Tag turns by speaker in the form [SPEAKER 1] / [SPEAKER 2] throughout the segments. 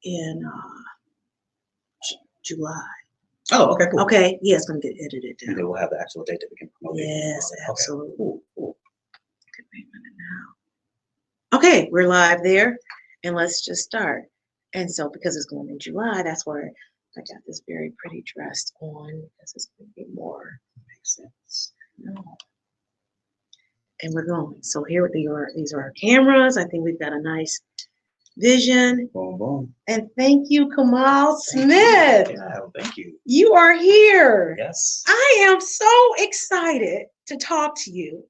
[SPEAKER 1] in July.
[SPEAKER 2] Oh, okay, cool.
[SPEAKER 1] Okay, yeah, it's gonna get edited down.
[SPEAKER 2] And then we'll have the actual date that we can promote.
[SPEAKER 1] Yes, absolutely.
[SPEAKER 2] Okay. Cool, cool.
[SPEAKER 1] Okay, wait a minute now. Okay, we're live there, and let's just start. And so, because it's going in July, that's why I got this very pretty dress on, because it's going to be more. Makes sense. No. And we're going. So here these are our cameras. I think we've got a nice vision.
[SPEAKER 2] Boom, boom.
[SPEAKER 1] And thank you, Kamal Smith.
[SPEAKER 2] Yeah, thank you.
[SPEAKER 1] You are here.
[SPEAKER 2] Yes.
[SPEAKER 1] I am so excited to talk to you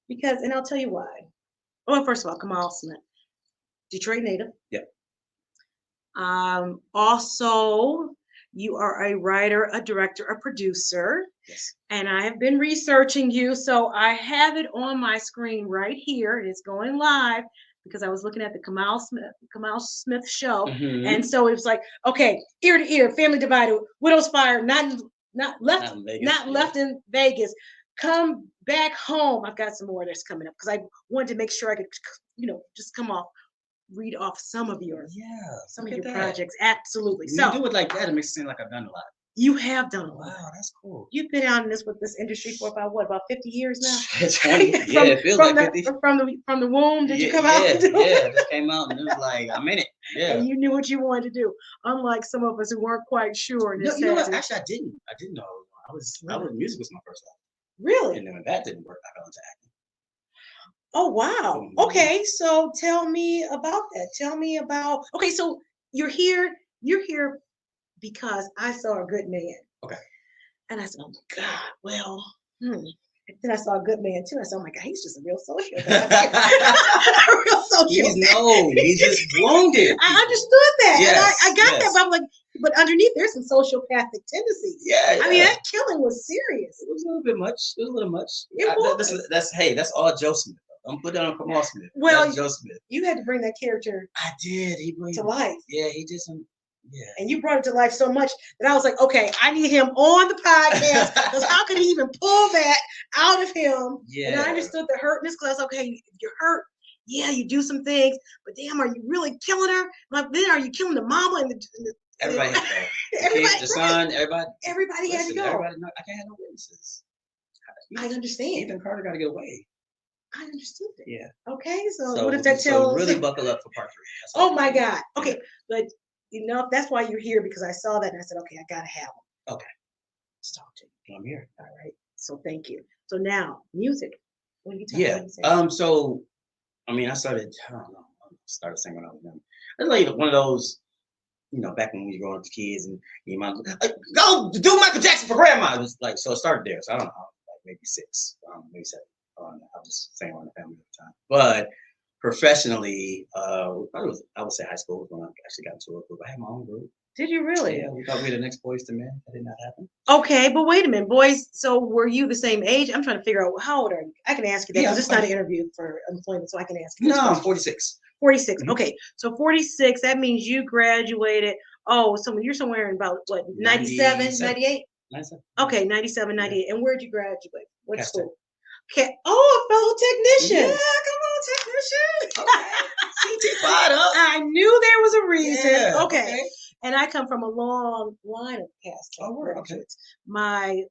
[SPEAKER 1] because, and I'll tell you why. Well, first of all, Kamal Smith, Detroit native.
[SPEAKER 2] Yep.
[SPEAKER 1] Also, you are a writer, a director, a producer.
[SPEAKER 2] Yes.
[SPEAKER 1] And I have been researching you, so I have it on my screen right here. It's going live because I was looking at the Kamal Smith show, and so it was like, okay, ear to ear, family divided, widows fired, not left in Vegas. Come back home. I've got some more that's coming up because I wanted to make sure I could, just read off some of your projects. Absolutely.
[SPEAKER 2] When you do it like that, it makes it seem like I've done a lot.
[SPEAKER 1] You have done a lot.
[SPEAKER 2] Wow, that's cool.
[SPEAKER 1] You've been out in with this industry for about 50 years now?
[SPEAKER 2] 20. Yeah, it feels like 50.
[SPEAKER 1] From the womb, did you come out?
[SPEAKER 2] Yeah, I just came out and it was like, I'm in it. Yeah.
[SPEAKER 1] And you knew what you wanted to do. Unlike some of us who weren't quite sure.
[SPEAKER 2] No, you know what? Actually, I didn't know. Music was my first love.
[SPEAKER 1] Really?
[SPEAKER 2] And then when that didn't work, I fell into acting.
[SPEAKER 1] Oh, wow. Okay, so tell me about that. Okay, so you're here because I saw A Good Man.
[SPEAKER 2] Okay.
[SPEAKER 1] And I said, oh my God, well, And then I saw A Good Man too. I said, oh my God, he's just a real sociopath.
[SPEAKER 2] He's just wounded.
[SPEAKER 1] I understood that.
[SPEAKER 2] Yes,
[SPEAKER 1] and I got that, but I'm like, but underneath there's some sociopathic tendencies.
[SPEAKER 2] Yeah.
[SPEAKER 1] I mean, that killing was serious.
[SPEAKER 2] It was a little bit much. It was a little much.
[SPEAKER 1] That's
[SPEAKER 2] all Joe Smith. I'm putting on Kamal Smith.
[SPEAKER 1] Well,
[SPEAKER 2] that's Joe Smith.
[SPEAKER 1] You had to bring that character.
[SPEAKER 2] I did.
[SPEAKER 1] To life.
[SPEAKER 2] Yeah, he did some. Yeah.
[SPEAKER 1] And you brought it to life so much that I was like, okay, I need him on the podcast because how could he even pull that out of him?
[SPEAKER 2] Yeah.
[SPEAKER 1] And I understood the hurtness because I was okay, you're hurt. Yeah, you do some things, but damn, are you really killing her? Like, then are you killing the mama and the
[SPEAKER 2] everybody had to go. Everybody, the son, everybody.
[SPEAKER 1] Everybody had to go.
[SPEAKER 2] Everybody, I can't have no witnesses.
[SPEAKER 1] I understand.
[SPEAKER 2] Ethan Carter got to get away.
[SPEAKER 1] I understood it.
[SPEAKER 2] Yeah.
[SPEAKER 1] Okay, so what if that tells?
[SPEAKER 2] So really buckle up for part 3.
[SPEAKER 1] Oh my God. Okay, but that's why you're here because I saw that and I said, okay, I gotta have him.
[SPEAKER 2] Okay.
[SPEAKER 1] Let's talk to you.
[SPEAKER 2] I'm here.
[SPEAKER 1] All right. So thank you. So now music. What are you talking about?
[SPEAKER 2] Yeah. So I mean, I started singing when I was young. It's like one of those, back when we were growing up as kids and your mom was like, go do Michael Jackson for grandma. It was like, so it started there. So I don't know, like maybe 6, maybe 7. I was just saying around the family at the time. But professionally, I would say high school was when I actually got into a group. I had my own group.
[SPEAKER 1] Did you really?
[SPEAKER 2] Yeah, we thought we were the next Boys to Men. That did not happen.
[SPEAKER 1] Okay, but wait a minute, boys. So were you the same age? I'm trying to figure out how old are you? I can ask you that because it's not an interview for employment, so I can ask you.
[SPEAKER 2] No, I'm 46.
[SPEAKER 1] 46. Mm-hmm. Okay, so 46. That means you graduated. Oh, so you're somewhere in about what? 97, 98. 97. Okay, 97, 98. And where'd you graduate? What school? Okay. Oh, a fellow technician.
[SPEAKER 2] Yeah, come on, technician. Okay. CT fired up.
[SPEAKER 1] I knew there was a reason.
[SPEAKER 2] Yeah,
[SPEAKER 1] okay. And I come from a long line of Cass Tech graduates. My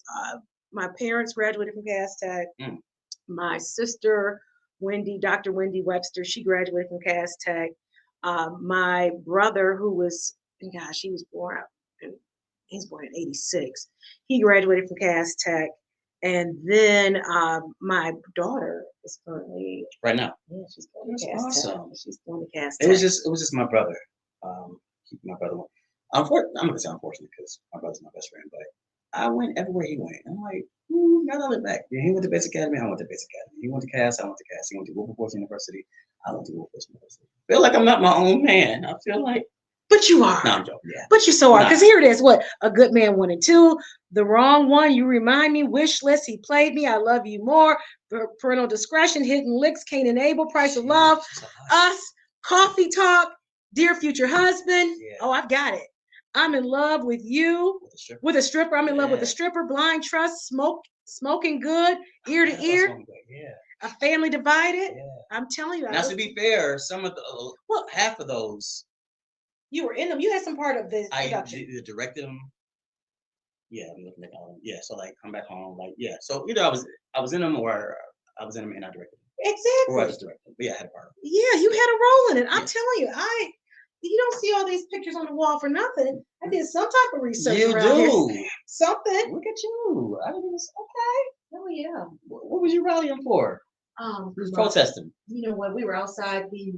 [SPEAKER 1] parents graduated from Cass Tech. My sister, Dr. Wendy Webster, she graduated from Cass Tech. My brother, he was born in 86. He graduated from Cass Tech. And then my daughter is currently
[SPEAKER 2] right now.
[SPEAKER 1] Yeah, she's going to Cass Tech. She's going to Cass
[SPEAKER 2] Tech. It was just my brother. My brother. I'm gonna say unfortunately because my brother's my best friend, but I went everywhere he went. I'm like, gotta look back. Yeah, he went to Basic Academy. I went to Basic Academy. He went to Cass. I went to Cass. He went to Wilberforce University. I went to Wilberforce University. I feel like I'm not my own man. I feel like.
[SPEAKER 1] But you are.
[SPEAKER 2] No, I'm joking. Yeah.
[SPEAKER 1] But you so are. Because here it is. What? A Good Man 1 and 2. The Wrong One. You Remind Me. Wish List. He Played Me. I Love You More. Parental Discretion. Hidden Licks. Cain and Abel. Price of Love. Us. Coffee Talk. Dear Future Husband. Yeah. Oh, I've got it. I'm in love with you. With a stripper. I'm in love with a stripper. Blind Trust. Smoking Good. Ear to Ear. A Family Divided. Yeah. I'm telling you.
[SPEAKER 2] Now, to be fair, some of half of those
[SPEAKER 1] You were in them. You had some part of this production.
[SPEAKER 2] I directed them. Yeah, I'm looking at all of them. Yeah, so like come back home, like yeah. So either I was in them or I was in them and I directed them.
[SPEAKER 1] Exactly.
[SPEAKER 2] Or I just directed them. But yeah, I had a part of it.
[SPEAKER 1] Yeah, you had a role in it. I'm telling you, you don't see all these pictures on the wall for nothing. I did some type of research around here. Something.
[SPEAKER 2] Look at you. I didn't even okay.
[SPEAKER 1] Oh yeah.
[SPEAKER 2] What was you rallying for? Who was protesting?
[SPEAKER 1] You know what? We were outside the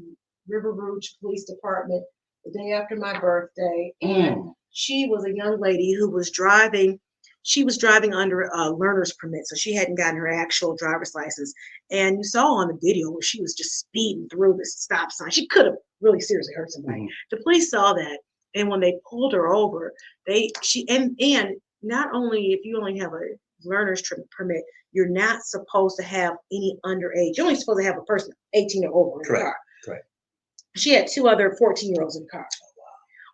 [SPEAKER 1] River Rouge Police Department the day after my birthday, and she was a young lady who was driving. She was driving under a learner's permit, so she hadn't gotten her actual driver's license. And you saw on the video where she was just speeding through the stop sign. She could have really seriously hurt somebody. The police saw that, and when they pulled her over, and not only if you only have a learner's permit, you're not supposed to have any underage. You're only supposed to have a person 18 or over in the car.
[SPEAKER 2] Correct.
[SPEAKER 1] She had 2 other 14-year-olds in the car.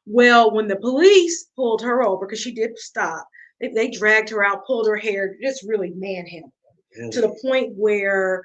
[SPEAKER 1] Well, when the police pulled her over, because she did stop, they dragged her out, pulled her hair, just really manhandled her to the point where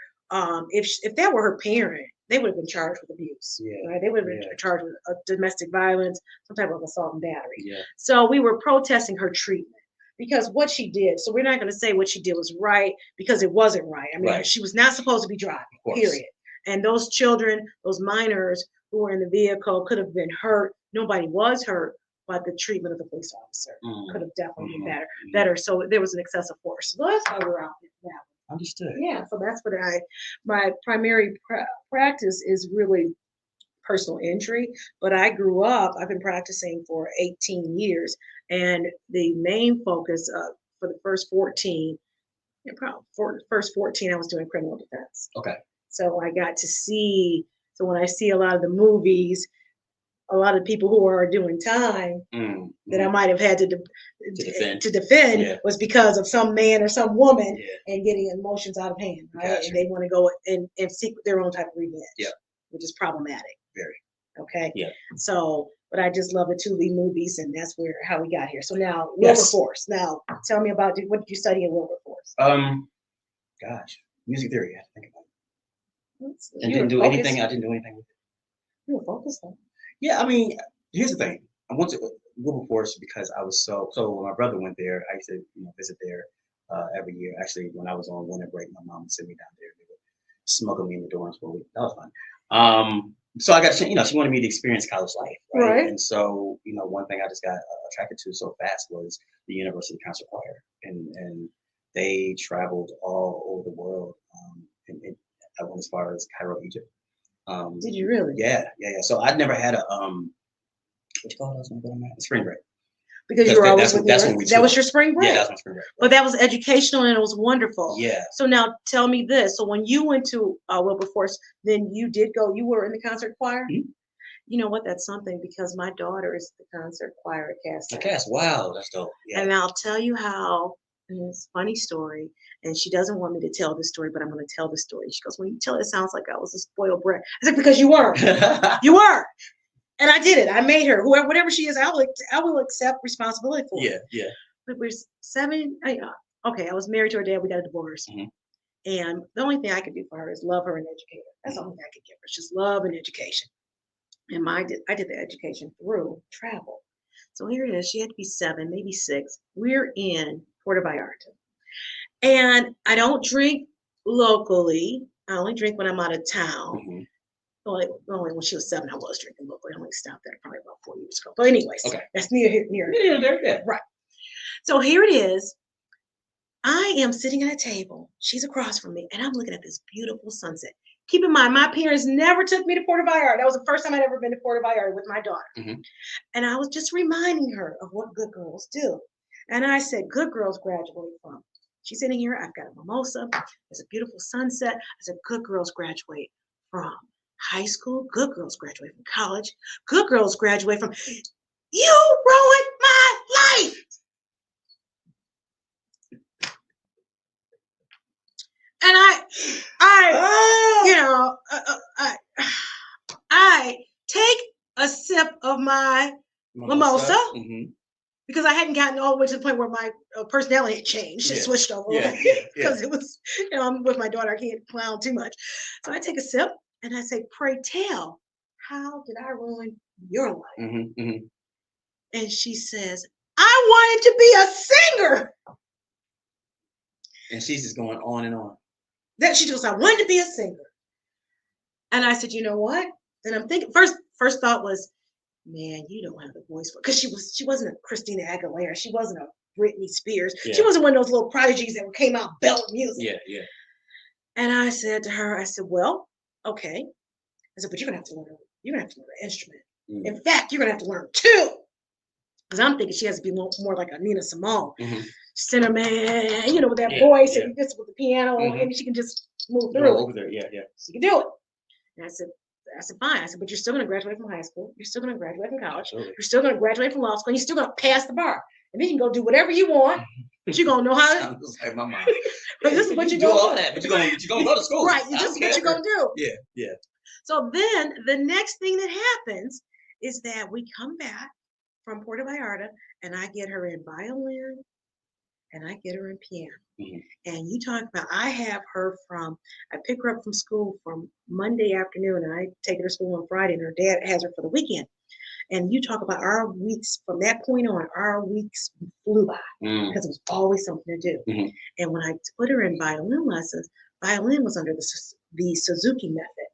[SPEAKER 1] if that were her parent, they would have been charged with abuse. Right? They would have been charged with domestic violence, some type of assault and battery. So we were protesting her treatment because what she did. So we're not going to say what she did was right because it wasn't right. I mean, she was not supposed to be driving. Period. And those children, those minors who were in the vehicle could have been hurt. Nobody was hurt, but the treatment of the police officer could have definitely been better. So there was an excessive force. So that's why we're out there now.
[SPEAKER 2] Understood.
[SPEAKER 1] Yeah, so that's what my primary practice is really personal injury, but I've been practicing for 18 years, and the main focus for the first 14, I was doing criminal defense.
[SPEAKER 2] Okay.
[SPEAKER 1] So I got to see, so when I see a lot of the movies, a lot of people who are doing time that I might have had to defend was because of some man or some woman and getting emotions out of hand, right? Gotcha. And they want to go and seek their own type of revenge, which is problematic.
[SPEAKER 2] Very.
[SPEAKER 1] Okay.
[SPEAKER 2] Yeah.
[SPEAKER 1] So, but I just love the 2 lead movies, and that's how we got here. So now, Wilberforce. Now, tell me about what did you study in Wilberforce?
[SPEAKER 2] Gosh, music theory. I have to think about it. And didn't do anything. I didn't do anything with it.
[SPEAKER 1] You were focused on.
[SPEAKER 2] Yeah, I mean, here's the thing. I went to Wilberforce because I was so when my brother went there, I used to visit there every year. Actually, when I was on winter break, my mom would send me down there. They would smuggle me in the dorms for a week. That was fun. So I got she wanted me to experience college life, right? And so one thing I just got attracted to so fast was the University Concert Choir, and they traveled all over the world. I went as far as Cairo, Egypt.
[SPEAKER 1] Did you really?
[SPEAKER 2] Yeah. So I'd never had a what you call it? I was going to go on that spring break.
[SPEAKER 1] Because you were always that was your spring break.
[SPEAKER 2] Yeah, that was my spring break.
[SPEAKER 1] But that was educational and it was wonderful.
[SPEAKER 2] Yeah.
[SPEAKER 1] So now tell me this. So when you went to Wilberforce, then you were in the concert choir? Mm-hmm. You know what? That's something because my daughter is the concert choir at Cass.
[SPEAKER 2] The Cass. Wow, that's dope. Yeah.
[SPEAKER 1] And I'll tell you how. It's a funny story, and she doesn't want me to tell this story, but I'm going to tell the story. She goes, when you tell it, it sounds like I was a spoiled brat. I said, because you were. You were. And I did it. I made her. Whatever she is, I will accept responsibility for it. Yeah. But we're 7. Okay, I was married to her dad. We got a divorce. Mm-hmm. And the only thing I could do for her is love her and educate her. That's the only thing I could give her. Just love and education. And I did the education through travel. So here it is. She had to be 7, maybe 6. We're in Puerto Vallarta. And I don't drink locally. I only drink when I'm out of town. Mm-hmm. Only when she was 7, I was drinking locally. I only stopped there probably about 4 years ago. But anyways, that's near here.
[SPEAKER 2] Yeah, there.
[SPEAKER 1] Right. So here it is. I am sitting at a table. She's across from me, and I'm looking at this beautiful sunset. Keep in mind, my parents never took me to Puerto Vallarta. That was the first time I'd ever been to Puerto Vallarta with my daughter. Mm-hmm. And I was just reminding her of what good girls do. And I said, good girls graduate from. She's sitting here. I've got a mimosa. There's a beautiful sunset. I said, good girls graduate from high school. Good girls graduate from college. Good girls graduate from. You ruined my life. And I take a sip of my mimosa. Mm-hmm. Because I hadn't gotten all the way to the point where my personality had changed. It switched over. Because it was, I'm with my daughter. I can't clown too much. So I take a sip and I say, pray tell, how did I ruin your life?
[SPEAKER 2] Mm-hmm, mm-hmm.
[SPEAKER 1] And she says, I wanted to be a singer.
[SPEAKER 2] And she's just going on and on.
[SPEAKER 1] Then she goes, I wanted to be a singer. And I said, you know what? And I'm thinking, first thought was, man, you don't have the voice for, because she wasn't a Christina Aguilera. She wasn't a Britney Spears. Yeah. She wasn't one of those little prodigies that came out belting music.
[SPEAKER 2] Yeah, yeah.
[SPEAKER 1] And I said to her, I said, well, okay. I said, but you're gonna have to learn an instrument. Mm-hmm. In fact, you're gonna have to learn two. Because I'm thinking she has to be more like a Nina Simone. Mm-hmm. Cinnamon, with that voice and just with the piano, and she can just move through
[SPEAKER 2] over there. Yeah, yeah.
[SPEAKER 1] She can do it. And I said, fine. I said, but you're still going to graduate from high school. You're still going to graduate from college. Absolutely. You're still going to graduate from law school. And you're still going to pass the bar. And then you can go do whatever you want. But you're going to know how to.
[SPEAKER 2] Sounds like my mom.
[SPEAKER 1] But this is what you're
[SPEAKER 2] going to do.
[SPEAKER 1] All
[SPEAKER 2] that. But you're going to go to school.
[SPEAKER 1] Right. This is what you're going to do.
[SPEAKER 2] Yeah, yeah.
[SPEAKER 1] So then the next thing that happens is that we come back from Puerto Vallarta, and I get her in violin, and I get her in piano. Mm-hmm. And you talk about, I have her I pick her up from school from Monday afternoon, and I take her to school on Friday, and her dad has her for the weekend. And you talk about our weeks, from that point on, our weeks flew by, because it was always something to do. Mm-hmm. And when I put her in violin lessons, violin was under the Suzuki method.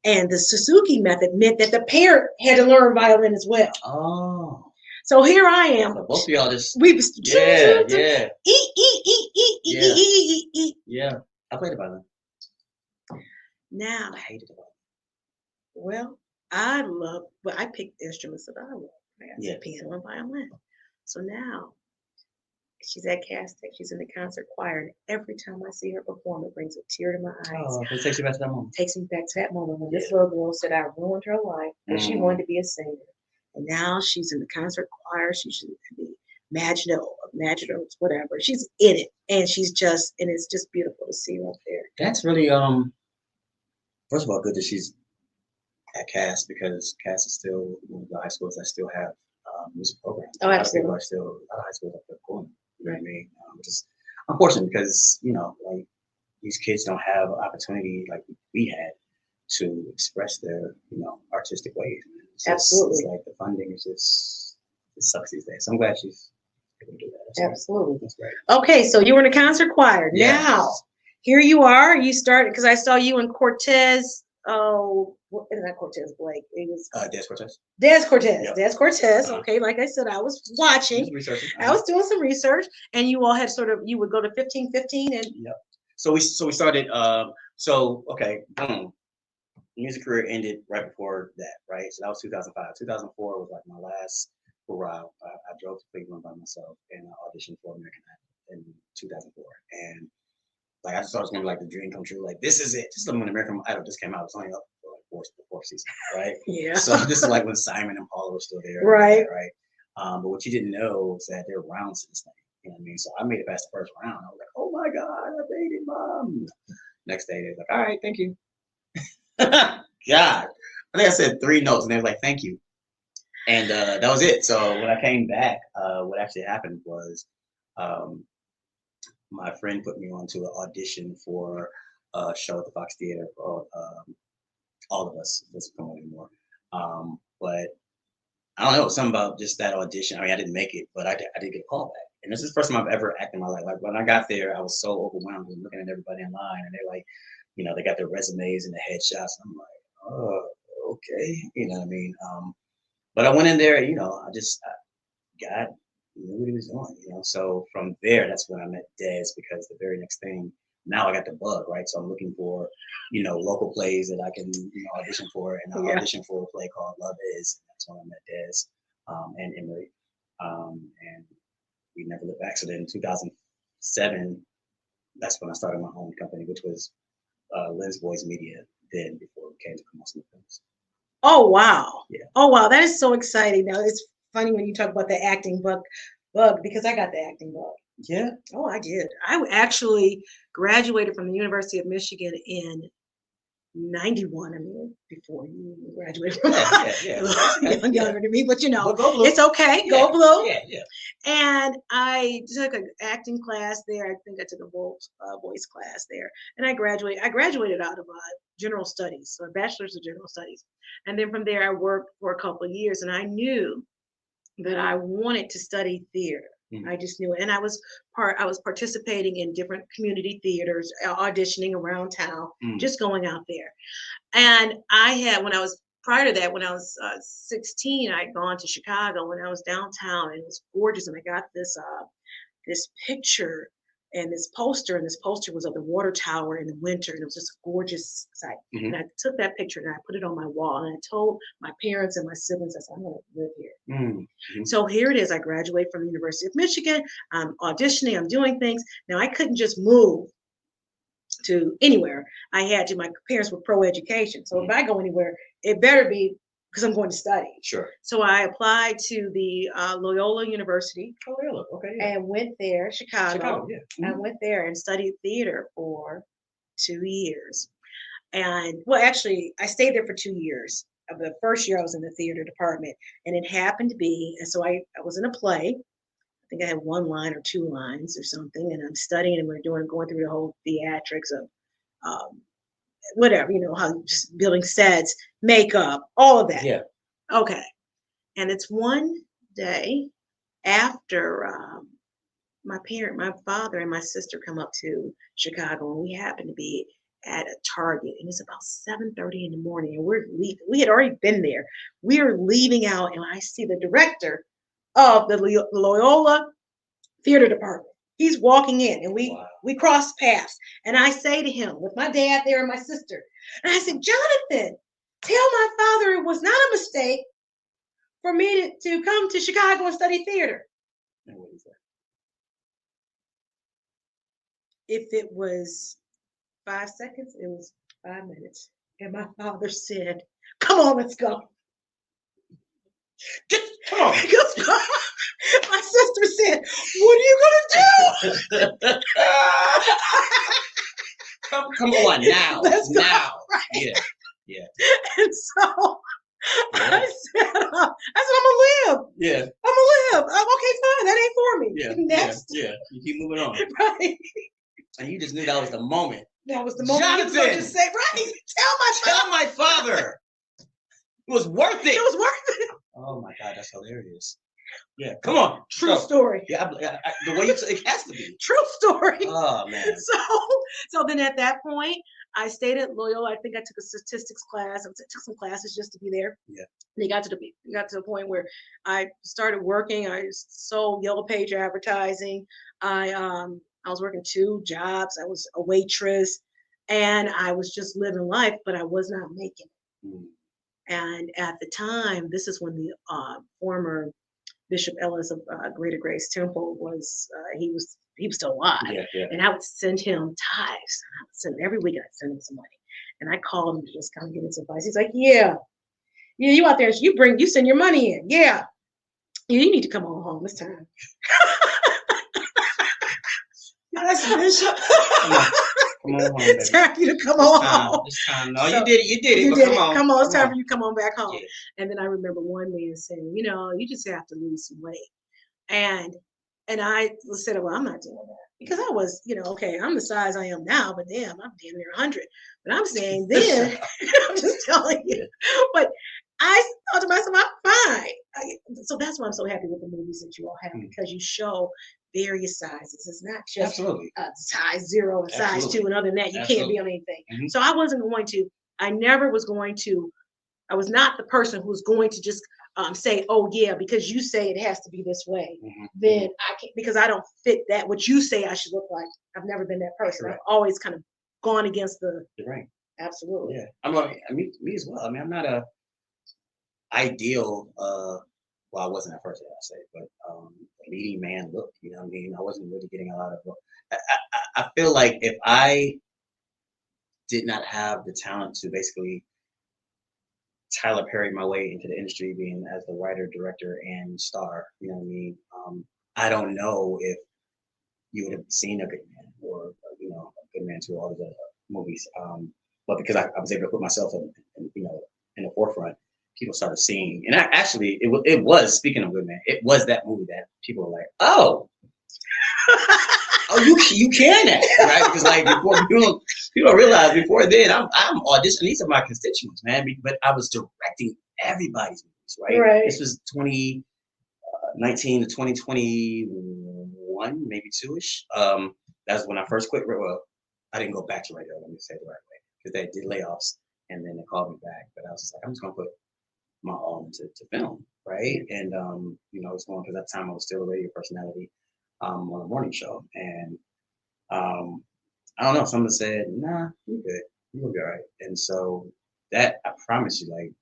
[SPEAKER 1] And the Suzuki method meant that the parent had to learn violin as well.
[SPEAKER 2] Oh.
[SPEAKER 1] So here I am.
[SPEAKER 2] So both of y'all just
[SPEAKER 1] yeah.
[SPEAKER 2] Yeah. I played the violin.
[SPEAKER 1] Now
[SPEAKER 2] I hated it.
[SPEAKER 1] Well, I picked instruments that I love. I said piano and violin. So now she's at Cass Tech. She's in the concert choir, and every time I see her perform, it brings a tear to my eyes.
[SPEAKER 2] Oh, it takes you back to that moment.
[SPEAKER 1] Takes me back to that moment when this little girl said I ruined her life, and she wanted to be a singer. And now she's in the concert choir. She should be imaginal, whatever. She's in it, and it's just beautiful to see her up there.
[SPEAKER 2] That's really first of all, good that she's at Cass, because Cass is still one of the high schools that still have music programs.
[SPEAKER 1] Oh, absolutely.
[SPEAKER 2] A lot of high schools up there going. You know what I mean? Which is unfortunate, because like these kids don't have opportunity like we had to express their artistic ways.
[SPEAKER 1] Absolutely.
[SPEAKER 2] It's like the funding is it sucks these days. So I'm glad she's able to do that. That's
[SPEAKER 1] absolutely.
[SPEAKER 2] Right. That's great.
[SPEAKER 1] Okay, so you were in a concert choir. Yes. Now, here you are. You started, because I saw you in Cortez. Oh, not Cortez Blake. It was
[SPEAKER 2] Des Cortez.
[SPEAKER 1] Des Cortez. Yep. Des Cortez. Okay, like I said, I was watching. I was doing some research, and you all had you would go to 1515 and.
[SPEAKER 2] Yep. So we started. Okay, boom. Music career ended right before that, right? So that was 2005. 2004 was like my last hurrah. I drove to Cleveland by myself and I auditioned for American Idol in 2004. And like I just thought it was gonna be like the dream come true. Like this is it. This is when American Idol just came out. It was only up for like the fourth season, right?
[SPEAKER 1] Yeah.
[SPEAKER 2] So this is like when Simon and Paula were still there,
[SPEAKER 1] right?
[SPEAKER 2] Right. But what you didn't know was that there were rounds to this thing. You know what I mean? So I made it past the first round. I was like, oh my God, I made it, Mom. Next day they're like, all right, thank you. God, I think I said 3 notes, and they were like, "Thank you," and that was it. So when I came back, what actually happened was, my friend put me on to an audition for a show at the Fox Theater called All of Us. It doesn't come on anymore. But I don't know, something about just that audition. I mean, I didn't make it, but I did get a call back. And this is the first time I've ever acted in my life. Like when I got there, I was so overwhelmed with looking at everybody in line, and they're like, they got their resumes and the headshots. And I'm like, oh, okay. You know what I mean? But I went in there, God knew what he was doing, So from there, that's when I met Des, because the very next thing, now I got the bug, right? So I'm looking for, local plays that I can, audition for. And I auditioned for a play called Love Is. And that's when I met Des and Emery. And we never looked back. So then in 2007, that's when I started my own company, which was Lens Boys Media, then before it came to Kamal Smith.
[SPEAKER 1] Oh wow!
[SPEAKER 2] Yeah.
[SPEAKER 1] Oh wow! That is so exciting. Now it's funny when you talk about the acting bug, because I got the acting bug.
[SPEAKER 2] Yeah.
[SPEAKER 1] Oh, I did. I actually graduated from the University of Michigan in '91. I mean, before you graduated.
[SPEAKER 2] Yeah.
[SPEAKER 1] Younger than me, but
[SPEAKER 2] Go Blue.
[SPEAKER 1] It's okay.
[SPEAKER 2] Yeah.
[SPEAKER 1] Go Blue.
[SPEAKER 2] Yeah.
[SPEAKER 1] And I took an acting class there. I think I took a voice class there, and I graduated. I graduated out of general studies, so a bachelor's of general studies. And then from there, I worked for a couple of years, and I knew that I wanted to study theater. I just knew it. And I was participating in different community theaters, auditioning around town, just going out there. And prior to that, when I was 16, I'd gone to Chicago when I was downtown, and it was gorgeous. And I got this picture and this poster was of the water tower in the winter, and it was just a gorgeous sight. And I took that picture and I put it on my wall, and I told my parents and my siblings, I said, I'm going to live here. So here it is. I graduated from the University of Michigan. I'm auditioning. I'm doing things. Now, I couldn't just move to anywhere. I had to. My parents were pro-education, so if I go anywhere, it better be because I'm going to study.
[SPEAKER 2] Sure.
[SPEAKER 1] So I applied to the Loyola University.
[SPEAKER 2] Oh, really? Okay. Yeah.
[SPEAKER 1] And went there, Chicago.
[SPEAKER 2] Yeah.
[SPEAKER 1] I went there and studied theater for 2 years. And well, actually, I stayed there for 2 years. The first year I was in the theater department, and it happened to be, and so I was in a play. I think I had 1 line or 2 lines or something, and I'm studying, and we're going through the whole theatrics of whatever, how just building sets, makeup, all of that.
[SPEAKER 2] Yeah.
[SPEAKER 1] Okay. And it's one day after my father and my sister come up to Chicago, and we happen to be at a Target, and it's about 7:30 in the morning, and we're leaving. We had already been there. We are leaving out, and I see the director of the Loyola Theater Department. He's walking in, and we cross paths, and I say to him, with my dad there and my sister, and I said, Jonathan, tell my father it was not a mistake for me to come to Chicago and study theater.
[SPEAKER 2] And what is that?
[SPEAKER 1] If it was 5 seconds, it was 5 minutes. And my father said, come on, let's go.
[SPEAKER 2] Come on.
[SPEAKER 1] Let's go. My sister said, what are you going to do?
[SPEAKER 2] Come on now.
[SPEAKER 1] Let's go.
[SPEAKER 2] Now.
[SPEAKER 1] Right.
[SPEAKER 2] Yeah.
[SPEAKER 1] And so I said, I'm going to live.
[SPEAKER 2] Yeah.
[SPEAKER 1] I'm going to live. Okay, fine. That ain't for me.
[SPEAKER 2] Yeah.
[SPEAKER 1] Next.
[SPEAKER 2] Yeah. You keep moving on.
[SPEAKER 1] Right.
[SPEAKER 2] And you just knew that was the moment.
[SPEAKER 1] That was the moment.
[SPEAKER 2] Jonathan!
[SPEAKER 1] You just say, right.
[SPEAKER 2] Tell my father. It was worth it.
[SPEAKER 1] It was worth it.
[SPEAKER 2] Oh my God, that's hilarious. Yeah, come on.
[SPEAKER 1] True story.
[SPEAKER 2] Yeah, the way it has to be.
[SPEAKER 1] True story.
[SPEAKER 2] Oh man.
[SPEAKER 1] So then at that point, I stayed at Loyola. I think I took a statistics class. I took some classes just to be there.
[SPEAKER 2] Yeah.
[SPEAKER 1] And it got to the point where I started working. I sold Yellow Page advertising. I was working 2 jobs. I was a waitress, and I was just living life, but I was not making it. And at the time, this is when the former Bishop Ellis of Greater Grace Temple was he was still alive.
[SPEAKER 2] Yeah.
[SPEAKER 1] And I would send him tithes. I would send him every week. I'd send him some money, and I called him to just kind of get his advice. He's like, "Yeah, you out there? You send your money in. Yeah, you need to come on home this time." Yes, Bishop.
[SPEAKER 2] Come on home, baby.
[SPEAKER 1] It's time for you to come on home.
[SPEAKER 2] This time. No, you did it.
[SPEAKER 1] You
[SPEAKER 2] but
[SPEAKER 1] did it.
[SPEAKER 2] Come on.
[SPEAKER 1] Come on. It's time for you to come on back home.
[SPEAKER 2] Yeah.
[SPEAKER 1] And then I remember one man saying, you just have to lose some weight. And I said, well, I'm not doing that. Because I was, okay, I'm the size I am now, but damn, I'm damn near 100. But I'm saying then, I'm just telling you. But I thought to myself, I'm fine. So that's why I'm so happy with the movies that you all have, because you show various sizes. It's not just size 0 and size 2, and other than that, you can't be on anything. So I was not the person who was going to just say, oh yeah, because you say it has to be this way, then I can't, because I don't fit that, what you say I should look like. I've never been that person. Correct. I've always kind of gone against the
[SPEAKER 2] right.
[SPEAKER 1] Absolutely.
[SPEAKER 2] Yeah. Me as well. I mean, I'm not a ideal, well, I wasn't at first, I say, but leading man look, I mean? I wasn't really getting a lot of, I feel like if I did not have the talent to basically Tyler Perry my way into the industry, being as the writer, director, and star, you know what I mean? I don't know if you would have seen A Good Man or, A Good Man to all of the movies. But because I was able to put myself in the forefront, people started seeing, and it was, speaking of Good Man, it was that movie that people were like, oh, Oh, you can act, right? Because like before people don't realize before then I'm auditioning. These are my constituents, man. But I was directing everybody's movies, right?
[SPEAKER 1] Right.
[SPEAKER 2] This was 2019 to 2021, maybe two-ish. That's when I first quit. Well, I didn't go back to radio. Let me say it the right way, because they did layoffs, and then they called me back. But I was just like, I'm just gonna put my all into film, right? And it's going because at that time I was still a radio personality on a morning show, and I don't know. Someone said, "Nah, you're good. You'll be all right." And so that I promise you, like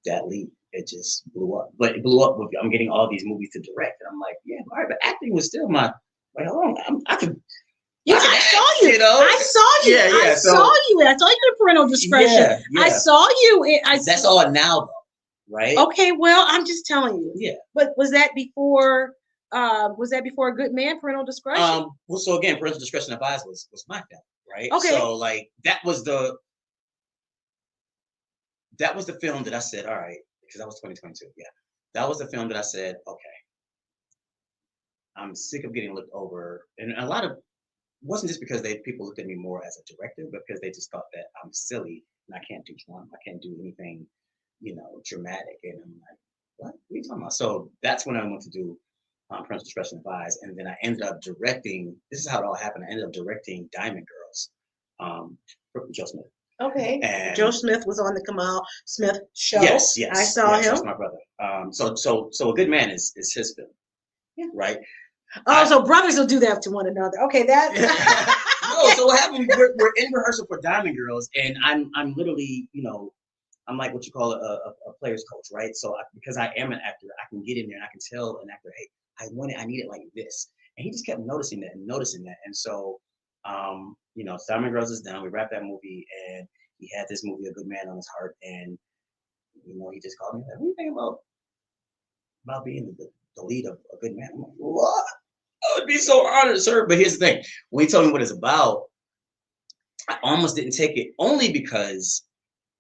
[SPEAKER 2] that leap, it just blew up. But it blew up with I'm getting all these movies to direct, and I'm like, yeah, all right. But acting was still my like, hold on, I could.
[SPEAKER 1] Yeah, I saw you. I saw you.
[SPEAKER 2] Yeah,
[SPEAKER 1] I saw you. I saw you in parental discretion.
[SPEAKER 2] Yeah.
[SPEAKER 1] I saw you.
[SPEAKER 2] That's all now, though, right?
[SPEAKER 1] Okay, well, I'm just telling you.
[SPEAKER 2] Yeah.
[SPEAKER 1] But was that before? Was that before A Good Man, Parental Discretion?
[SPEAKER 2] Well, so again, Parental Discretion advised was my film, right?
[SPEAKER 1] Okay.
[SPEAKER 2] So like that was the film that I said, all right, because that was 2022. Yeah, that was the film that I said, okay, I'm sick of getting looked over, and a lot of wasn't just because people looked at me more as a director, but because they just thought that I'm silly and I can't do drama, I can't do anything, dramatic, and I'm like, what are you talking about? So that's when I went to do Parental Discretion Advised, and then I ended up directing. This is how it all happened. I ended up directing Diamond Girls, Joe Smith.
[SPEAKER 1] Okay.
[SPEAKER 2] And
[SPEAKER 1] Joe Smith was on the Kamal Smith show.
[SPEAKER 2] Yes.
[SPEAKER 1] I saw him.
[SPEAKER 2] That's my brother. So A Good Man is his film, right?
[SPEAKER 1] Oh, so brothers will do that to one another. Okay, that.
[SPEAKER 2] No, so what happened? We're in rehearsal for Diamond Girls, and I'm literally, I'm like what you call a player's coach, right? So because I am an actor, I can get in there and I can tell an actor, hey, I need it like this, and he just kept noticing that, and so, Diamond Girls is done. We wrapped that movie, and he had this movie, A Good Man, on his heart, and he just called me like, what do you think about being the lead of A Good Man? I'm like, what? I would be so honored, sir. But here's the thing: when he told me what it's about, I almost didn't take it, only because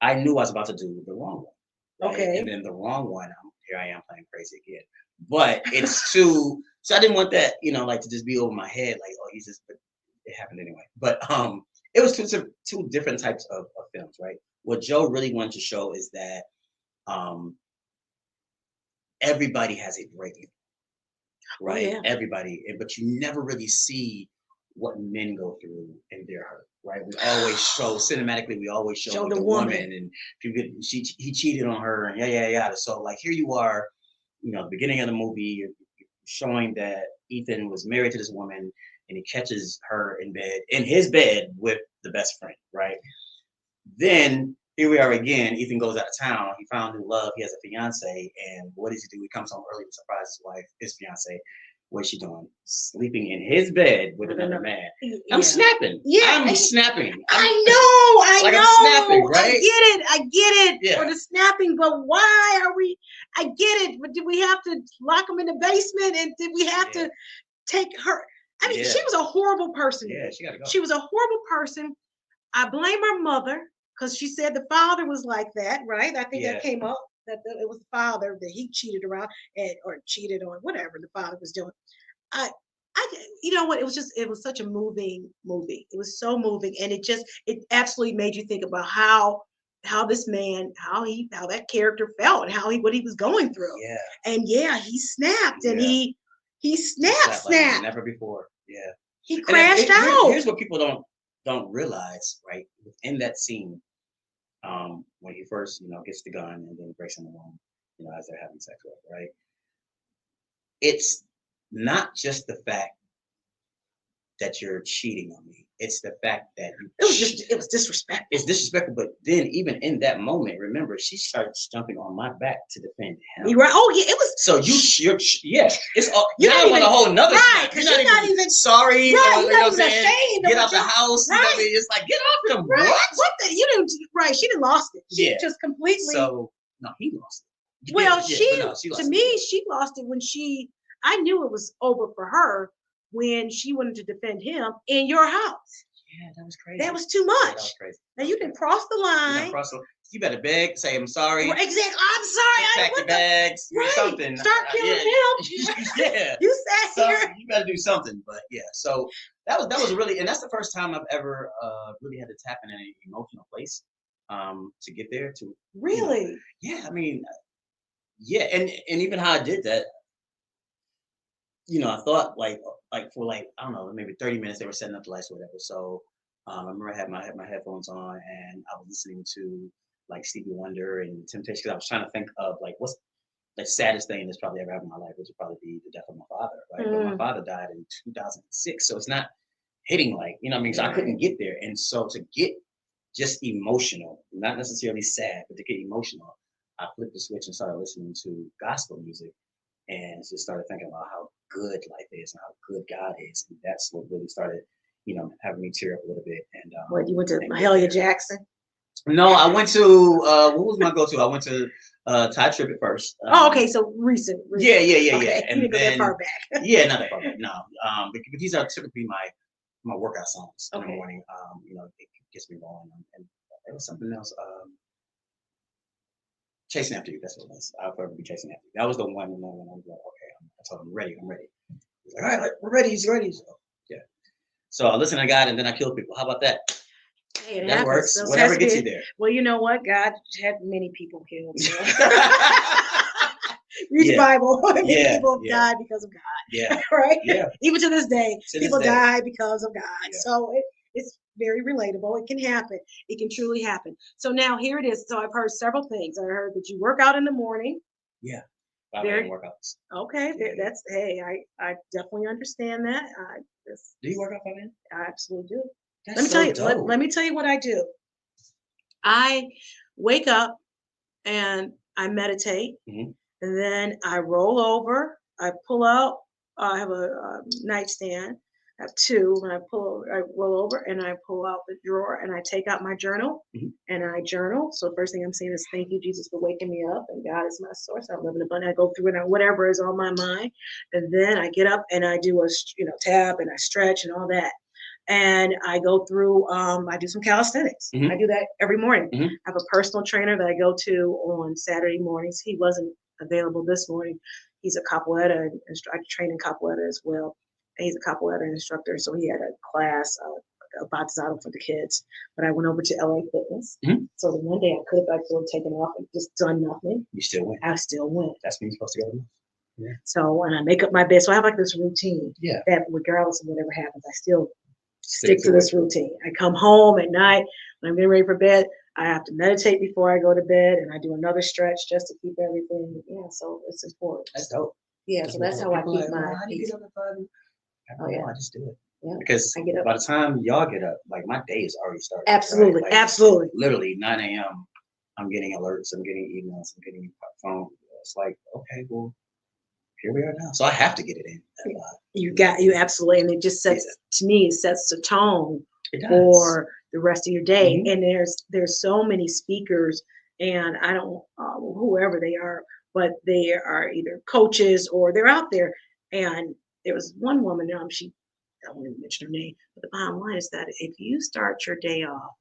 [SPEAKER 2] I knew I was about to do the wrong one. Right?
[SPEAKER 1] Okay.
[SPEAKER 2] And then the wrong one, here I am playing crazy again. But it's too. So I didn't want that, like to just be over my head, like, oh, but it happened anyway. But it was two different types of films, right? What Joe really wanted to show is that everybody has a break-in. Right,
[SPEAKER 1] yeah.
[SPEAKER 2] Everybody, but you never really see what men go through in their hurt. Right, we always show cinematically. We always show the woman, and he cheated on her, and yada. So like here you are, the beginning of the movie, you're showing that Ethan was married to this woman, and he catches her in his bed with the best friend. Right, then here we are again. Ethan goes out of town. He found new love. He has a fiance, and what does he do? He comes home early to surprise his wife, his fiance. What's she doing? Sleeping in his bed with another man. Yeah. I'm snapping. Yeah, I'm snapping. I know. I'm snapping, right?
[SPEAKER 1] I get it for the snapping, but why are we? I get it, but did we have to lock him in the basement, and did we have to take her? I mean, she was a horrible person.
[SPEAKER 2] Yeah, she got to go.
[SPEAKER 1] She was a horrible person. I blame her mother, because she said the father was like that, right? I think that came up, that it was the father that he cheated around or cheated on, whatever the father was doing. You know what? It was such a moving movie. It was so moving, and it absolutely made you think about how this man, how that character felt, and what he was going through.
[SPEAKER 2] Yeah.
[SPEAKER 1] And he snapped, and he snapped
[SPEAKER 2] like never before. Yeah.
[SPEAKER 1] He crashed out.
[SPEAKER 2] Here's what people don't realize, right? Within that scene, when he first, gets the gun and then breaks in the room, as they're having sex with, right? It's not just the fact that you're cheating on me. It's the fact that
[SPEAKER 1] it was disrespectful.
[SPEAKER 2] It's disrespectful, but then even in that moment, remember, she starts jumping on my back to defend him.
[SPEAKER 1] Right? Oh yeah, it was.
[SPEAKER 2] So you're it's all. You're not even a whole nother.
[SPEAKER 1] Right? Because you're not even
[SPEAKER 2] sorry.
[SPEAKER 1] Right? You're not even ashamed.
[SPEAKER 2] Get out the house. Right? It's like get off him.
[SPEAKER 1] Right? What the? You didn't. Right? She didn't lost it. She just completely.
[SPEAKER 2] So no, he lost it.
[SPEAKER 1] Well,
[SPEAKER 2] she
[SPEAKER 1] lost it when I knew it was over for her when she wanted to defend him in your house.
[SPEAKER 2] Yeah, that was crazy.
[SPEAKER 1] That was too much.
[SPEAKER 2] Yeah, that was crazy.
[SPEAKER 1] Now you didn't cross the line.
[SPEAKER 2] you better beg, say I'm sorry.
[SPEAKER 1] Right, exactly. I'm sorry.
[SPEAKER 2] Pack your bags, do something.
[SPEAKER 1] Start killing him.
[SPEAKER 2] Yeah.
[SPEAKER 1] You sat here.
[SPEAKER 2] You better do something. But yeah, so that was really, and that's the first time I've ever really had to tap in an emotional place to get there. To
[SPEAKER 1] Really?
[SPEAKER 2] Yeah, I mean, yeah, and even how I did that, I thought like for like I don't know, maybe 30 minutes they were setting up the lights or whatever. So I remember I had my headphones on and I was listening to like Stevie Wonder and Temptation because I was trying to think of like what's the saddest thing that's probably ever happened in my life, which would probably be the death of my father, right? But my father died in 2006, so it's not hitting like what I mean. So I couldn't get there, and so to get just emotional, not necessarily sad, but to get emotional, I flipped the switch and started listening to gospel music, and just started thinking about how good life is and how good God is, and that's what really started, having me tear up a little bit. And
[SPEAKER 1] what you went to Mahalia Jackson?
[SPEAKER 2] No, I went to what was my go-to? I went to Ty Tribbett first.
[SPEAKER 1] Okay, so recent.
[SPEAKER 2] Yeah.
[SPEAKER 1] Okay.
[SPEAKER 2] And
[SPEAKER 1] you didn't go that far back.
[SPEAKER 2] Yeah, not that far back. No, but these are typically my workout songs in the morning. It gets me going. And there was something else. Chasing After You. That's what it was. I'll probably be Chasing After You. That was the one when I was like, okay, I told him I'm ready. He's like, all right, we're ready. He's ready. So, yeah. So I listen to God and then I kill people. How about that?
[SPEAKER 1] Hey,
[SPEAKER 2] that
[SPEAKER 1] happens.
[SPEAKER 2] Works.
[SPEAKER 1] Those
[SPEAKER 2] Whatever gets you there.
[SPEAKER 1] Well, you know what? God had many people killed. So. Read the Bible. Many people have died because of God.
[SPEAKER 2] Yeah.
[SPEAKER 1] Right?
[SPEAKER 2] Yeah.
[SPEAKER 1] Even to this day, people die because of God.
[SPEAKER 2] Yeah.
[SPEAKER 1] So it's very relatable. It can happen. It can truly happen. So now here it is. So I've heard several things. I heard that you work out in the morning.
[SPEAKER 2] Yeah. 5 a.m. workouts.
[SPEAKER 1] Okay. Yeah. That's, hey, I definitely understand that.
[SPEAKER 2] Do you work out 5 a.m.?
[SPEAKER 1] I absolutely do.
[SPEAKER 2] Let
[SPEAKER 1] me tell you what I do. I wake up and I meditate, and then I roll over. I pull out. I have a nightstand. I have two, and I roll over, and I pull out the drawer, and I take out my journal, and I journal. So the first thing I'm saying is, "Thank you, Jesus, for waking me up, and God is my source. I live in abundance." I go through it, whatever is on my mind, and then I get up and I do a tap, and I stretch and all that. And I go through, I do some calisthenics. I do that every morning. I have a personal trainer that I go to on Saturday mornings. He wasn't available this morning. He's a capoeira, I train in capoeira as well. And he's a capoeira instructor, so he had a class, batizado for the kids. But I went over to LA Fitness. So the one day I could have taken off and just done nothing.
[SPEAKER 2] You still went.
[SPEAKER 1] I still went.
[SPEAKER 2] That's when you're supposed to go. Yeah.
[SPEAKER 1] So when I make up my bed, so I have like this routine.
[SPEAKER 2] Yeah.
[SPEAKER 1] That regardless of whatever happens, I still stick to this routine. I come home at night when I'm getting ready for bed. I have to meditate before I go to bed, and I do another stretch just to keep everything. Yeah, so it's important.
[SPEAKER 2] That's dope.
[SPEAKER 1] Yeah, so that's how I keep my.
[SPEAKER 2] How do you get up at 5? I just do it.
[SPEAKER 1] Yeah,
[SPEAKER 2] because
[SPEAKER 1] I get up.
[SPEAKER 2] By the time y'all get up, like my day is already started.
[SPEAKER 1] Absolutely,
[SPEAKER 2] right?
[SPEAKER 1] absolutely.
[SPEAKER 2] Literally 9 a.m. I'm getting alerts. I'm getting emails. I'm getting phone. It's like, okay, well, here we are now. So I have to get it in.
[SPEAKER 1] You absolutely, and it just sets to me. It sets the tone for the rest of your day. And there's so many speakers, and I don't whoever they are, but they are either coaches or they're out there. And there was one woman, I won't even mention her name, but the bottom line is that if you start your day off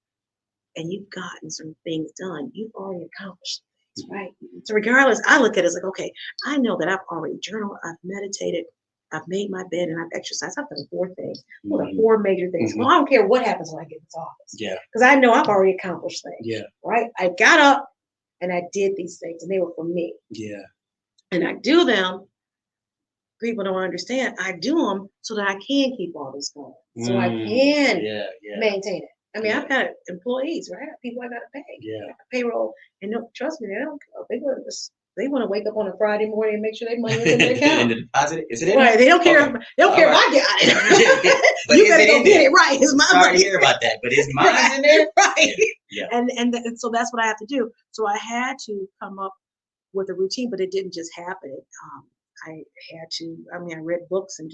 [SPEAKER 1] and you've gotten some things done, you've already accomplished things, right? So regardless, I look at it as like, okay, I know that I've already journaled, I've meditated, I've made my bed, and I've exercised. I've done 4 things. Well, the 4 major things. Well, I don't care what happens when I get in this office.
[SPEAKER 2] Yeah.
[SPEAKER 1] Because I know I've already accomplished things.
[SPEAKER 2] Yeah.
[SPEAKER 1] Right? I got up and I did these things, and they were for me.
[SPEAKER 2] Yeah.
[SPEAKER 1] And I do them. People don't understand. I do them so that I can keep all this going. So I can maintain it. I mean, I've got employees, right? I have people I got to pay.
[SPEAKER 2] Yeah.
[SPEAKER 1] I got payroll. And trust me, they want to wake up on a Friday morning and make sure their money is in their account.
[SPEAKER 2] And the deposit, is it in?
[SPEAKER 1] Right. They don't care. Okay. They don't care if I got it.
[SPEAKER 2] But
[SPEAKER 1] you better go get it right. It's my
[SPEAKER 2] money.
[SPEAKER 1] Sorry
[SPEAKER 2] to hear about that, but is mine in there?
[SPEAKER 1] Right.
[SPEAKER 2] Yeah.
[SPEAKER 1] And so that's what I have to do. So I had to come up with a routine, but it didn't just happen. I had to. I mean, I read books and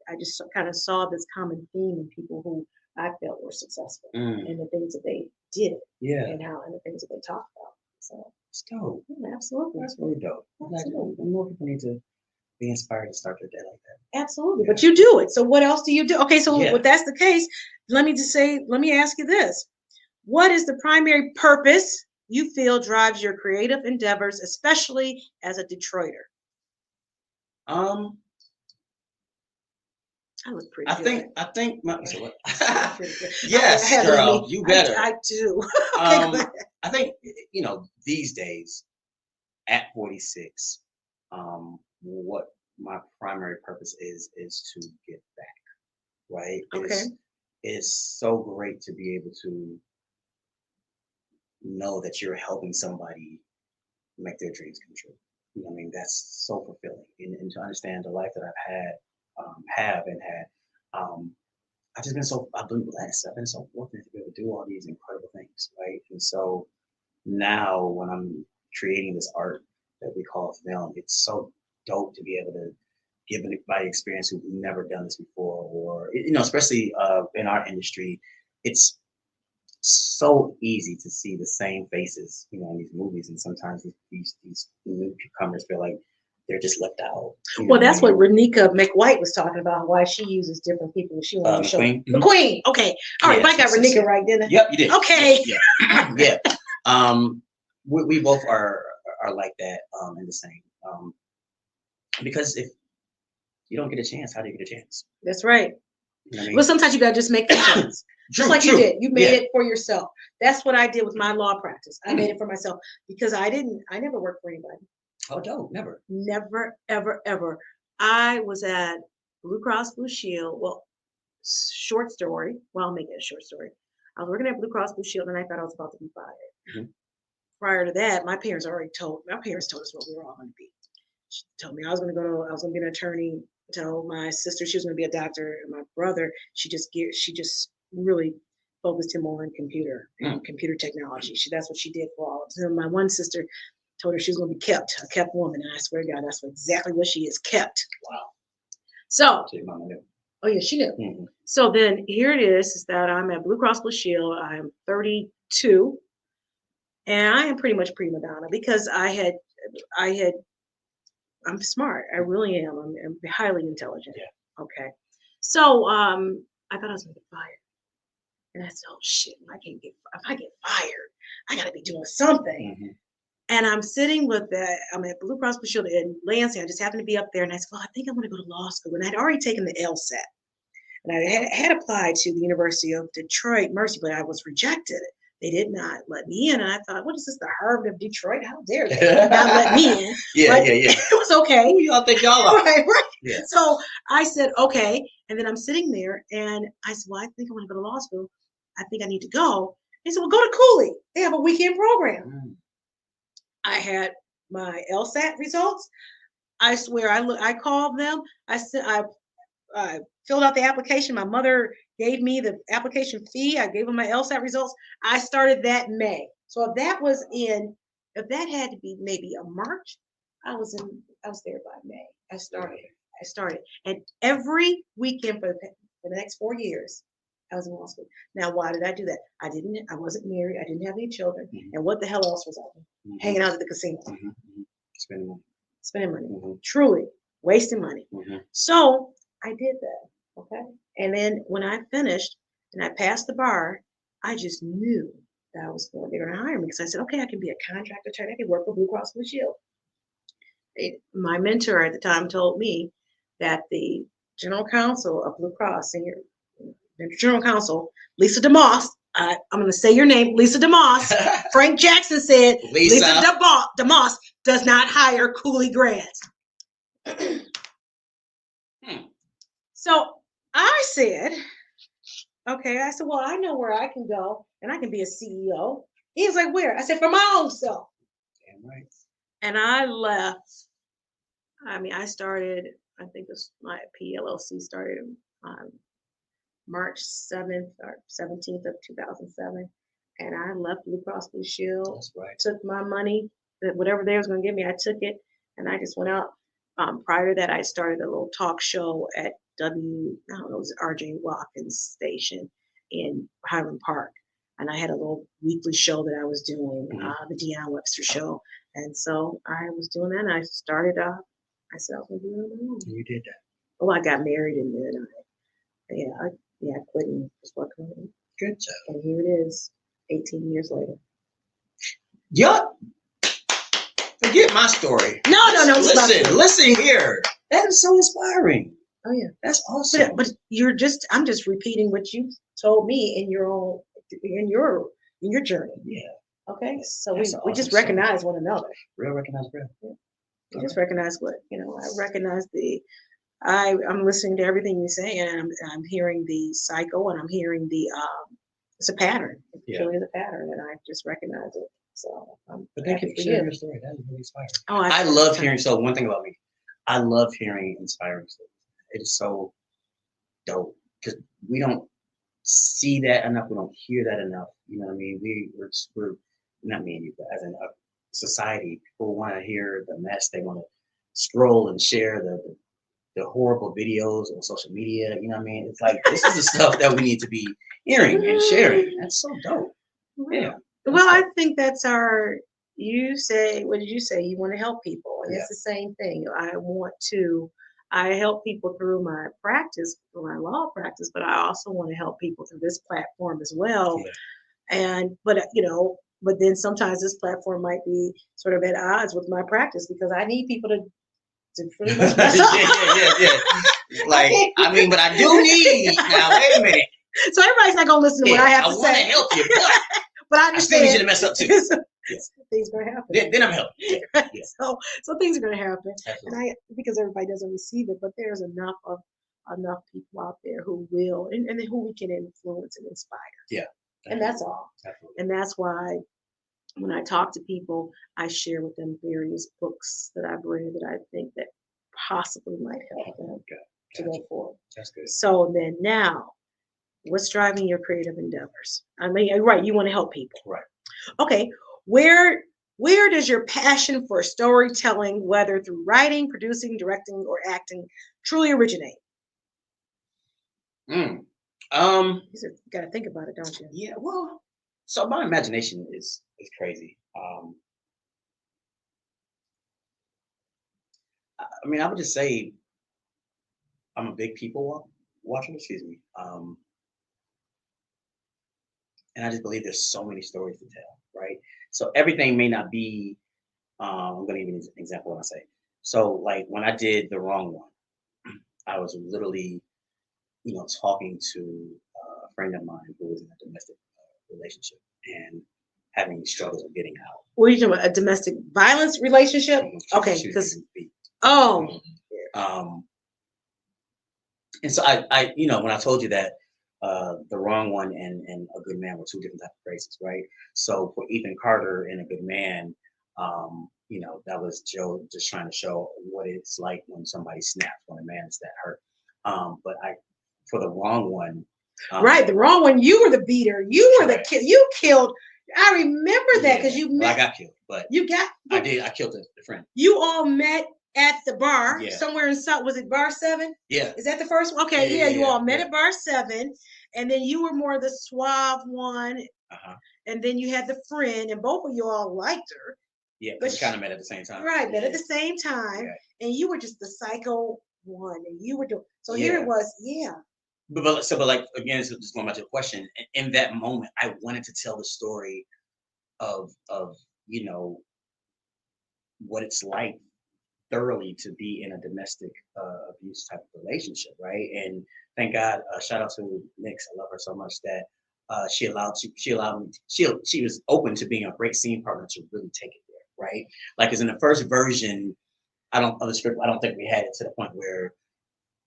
[SPEAKER 1] I just kind of saw this common theme in people who I felt were successful and the things that they did, and the things that they talked about. So
[SPEAKER 2] it's dope.
[SPEAKER 1] Yeah, absolutely,
[SPEAKER 2] that's really dope. Absolutely. More people need to be inspired to start their day like that.
[SPEAKER 1] Absolutely, but you do it. So what else do you do? Okay, so if that's the case, let me ask you this: what is the primary purpose you feel drives your creative endeavors, especially as a Detroiter? I look pretty good.
[SPEAKER 2] I think my so what?
[SPEAKER 1] Pretty good.
[SPEAKER 2] Yes, girl, you better.
[SPEAKER 1] I do.
[SPEAKER 2] I think these days at 46, what my primary purpose is to give back. Right?
[SPEAKER 1] Okay.
[SPEAKER 2] It's so great to be able to know that you're helping somebody make their dreams come true. You know what I mean? That's so fulfilling, and to understand the life that I've had, I've been blessed. I've been so fortunate to be able to do all these incredible things, right? And so now when I'm creating this art that we call film, it's so dope to be able to give anybody experience who've never done this before, or especially in our industry, it's so easy to see the same faces, in these movies, and sometimes these newcomers feel like they're just left out.
[SPEAKER 1] Well, that's what Renika McWhite was talking about, why she uses different people. She wanted to show
[SPEAKER 2] McQueen.
[SPEAKER 1] McQueen. Okay, all right. I got Renika right, didn't I?
[SPEAKER 2] Yep, you did.
[SPEAKER 1] Okay.
[SPEAKER 2] Yeah. We both are like that in the same. Because if you don't get a chance, how do you get a chance?
[SPEAKER 1] That's right.
[SPEAKER 2] You know what I mean?
[SPEAKER 1] Well, sometimes you gotta just make the chance. Just like you did. You made it for yourself. That's what I did with my law practice. I made it for myself because I never worked for anybody.
[SPEAKER 2] Oh, no, never.
[SPEAKER 1] Never, ever, ever. I was at Blue Cross Blue Shield. Well, short story. Well, I'll make it a short story. I was working at Blue Cross Blue Shield and I thought I was about to be fired. Mm-hmm. Prior to that, my parents told us what we were all going to be. She told me I was going to be an attorney. Told my sister she was going to be a doctor, and my brother she just really focused him on computer and computer technology. That's what she did for all of them. My one sister told her she was going to be a kept woman, and I swear to God, that's exactly what she is, kept. Wow. So, oh yeah, she knew. Mm-hmm. So then here it is that I'm at Blue Cross Blue Shield. I'm 32, and I am pretty much prima donna because I'm smart. I really am. I'm highly intelligent. Yeah. Okay. So I thought I was gonna get fired. And I said, oh shit, if I get fired, I gotta be doing something. Mm-hmm. And I'm sitting I'm at Blue Cross Blue Shield in Lansing. I just happened to be up there and I said, well, I think I'm gonna go to law school. And I'd already taken the LSAT. And I had applied to the University of Detroit Mercy, but I was rejected. They did not let me in. And I thought, what is this, the Harvard of Detroit? How dare they not let me in?
[SPEAKER 2] Yeah.
[SPEAKER 1] It was okay.
[SPEAKER 2] Who y'all think y'all are?
[SPEAKER 1] Right.
[SPEAKER 2] Yeah.
[SPEAKER 1] So I said, okay. And then I'm sitting there and I said, well, I think I want to go to law school. I think I need to go. They said, well, go to Cooley. They have a weekend program. I had my LSAT results. I swear, I called them. I said, I filled out the application. My mother gave me the application fee. I gave them my LSAT results. I started that May. So if that had to be maybe a March, I was there by May. I started. And every weekend for the next 4 years, I was in law school. Now, why did I do that? I wasn't married. I didn't have any children. Mm-hmm. And what the hell else was I doing? Mm-hmm. Hanging out at the casino. Mm-hmm. Spending money. Mm-hmm. Truly wasting money. Mm-hmm. So I did that. Okay. And then when I finished and I passed the bar, I just knew that they were going to hire me because I said, okay, I can be a contract attorney. I can work for Blue Cross Blue Shield. My mentor at the time told me that the general counsel of Blue Cross, general counsel, Lisa DeMoss, I'm going to say your name, Lisa DeMoss. Frank Jackson said, Lisa DeMoss does not hire Cooley grads. So I said, okay, well, I know where I can go and I can be a CEO. He was like, where? I said, for my own self. Damn right. And I left. I started, I think my PLLC started March 7th or 17th of 2007. And I left Blue Cross Blue Shield. That's right. Took my money, whatever they was going to give me, I took it. And I just went out. Prior to that, I started a little talk show at it was RJ Watkins station in Highland Park. And I had a little weekly show that I was doing, the Dionne Webster show. And so I was doing that and I started I said I was going to do it on my own. You did that. Oh, I got married and then I quit and just worked on it. Good job. And here it is, 18 years later.
[SPEAKER 2] Yup. Forget my story.
[SPEAKER 1] No.
[SPEAKER 2] Listen here. That is so inspiring.
[SPEAKER 1] Oh yeah,
[SPEAKER 2] that's awesome.
[SPEAKER 1] But I'm just repeating what you told me in your journey.
[SPEAKER 2] Yeah.
[SPEAKER 1] Okay, so we just recognize one another.
[SPEAKER 2] Real recognize real. Yeah.
[SPEAKER 1] We just recognize what I recognize I'm listening to everything you say, and I'm hearing the cycle, and I'm hearing the it's a pattern. It's really a pattern, and I just recognize it. So
[SPEAKER 2] but thank you for sharing your story. That is really inspiring. Oh, I love hearing. So one thing about me, I love hearing inspiring stories. It is so dope because we don't see that enough. We don't hear that enough. You know what I mean? We're not me and you, but as in a society, people want to hear the mess. They want to scroll and share the horrible videos on social media. You know what I mean? It's like this is the stuff that we need to be hearing and sharing. That's so dope. Yeah.
[SPEAKER 1] Well, I think that's what did you say? You want to help people. And it's the same thing. I help people through my practice, through my law practice, but I also want to help people through this platform as well. Yeah. But then sometimes this platform might be sort of at odds with my practice because I need people to pretty much mess up.
[SPEAKER 2] Yeah. Like, I mean, but I do need, now wait a minute.
[SPEAKER 1] So everybody's not going to listen to what I have to say.
[SPEAKER 2] I want to help you,
[SPEAKER 1] but I understand.
[SPEAKER 2] I still need you to mess up too.
[SPEAKER 1] Things are going to happen.
[SPEAKER 2] Then I'm helping. Yeah.
[SPEAKER 1] So things are going to happen.
[SPEAKER 2] Absolutely.
[SPEAKER 1] And because everybody doesn't receive it, but there's enough people out there who will, and who we can influence and inspire.
[SPEAKER 2] Yeah.
[SPEAKER 1] And that's all.
[SPEAKER 2] Absolutely.
[SPEAKER 1] And that's why when I talk to people, I share with them various books that I've read that I think that possibly might help them to go forward.
[SPEAKER 2] That's good.
[SPEAKER 1] So then now, what's driving your creative endeavors? I mean, right, you want to help people.
[SPEAKER 2] Right.
[SPEAKER 1] Okay. Where does your passion for storytelling, whether through writing, producing, directing, or acting, truly originate? You got to think about it, don't you?
[SPEAKER 2] Yeah. Well, so my imagination is crazy. I mean, I would just say I'm a big people watcher. Excuse me. And I just believe there's so many stories to tell, right? So everything may not be, I'm going to give you an example when I say. So like when I did The Wrong One, I was literally, talking to a friend of mine who was in a domestic relationship and having struggles of getting out.
[SPEAKER 1] What are you talking about? A domestic violence relationship? Okay. Because,
[SPEAKER 2] and so I, when I told you that The Wrong One and A Good Man were two different types of phrases, right? So for Ethan Carter and A Good Man, that was Joe just trying to show what it's like when somebody snaps, when a man is that hurt. But for The Wrong One,
[SPEAKER 1] right, The Wrong One, you were the beater, you were the kid, you killed. I remember that because you met.
[SPEAKER 2] Well, I got killed, but I did. I killed the friend.
[SPEAKER 1] You all met at the bar somewhere in South. Was it Bar 7?
[SPEAKER 2] Yeah.
[SPEAKER 1] Is that the first one? Okay, yeah. You all met at Bar 7, and then you were more the suave one, and then you had the friend, and both of you all liked her.
[SPEAKER 2] Yeah, but we kind of met at the same time.
[SPEAKER 1] Right, met at the same time, and you were just the psycho one, and you were doing. So here it was,
[SPEAKER 2] But like again, so just going back to the question. In that moment, I wanted to tell the story of what it's like thoroughly to be in a domestic abuse type of relationship, right? And thank God, shout out to Nix. I love her so much that she was open to being a great scene partner to really take it there, right? Like, as in the first version, of the script, I don't think we had it to the point where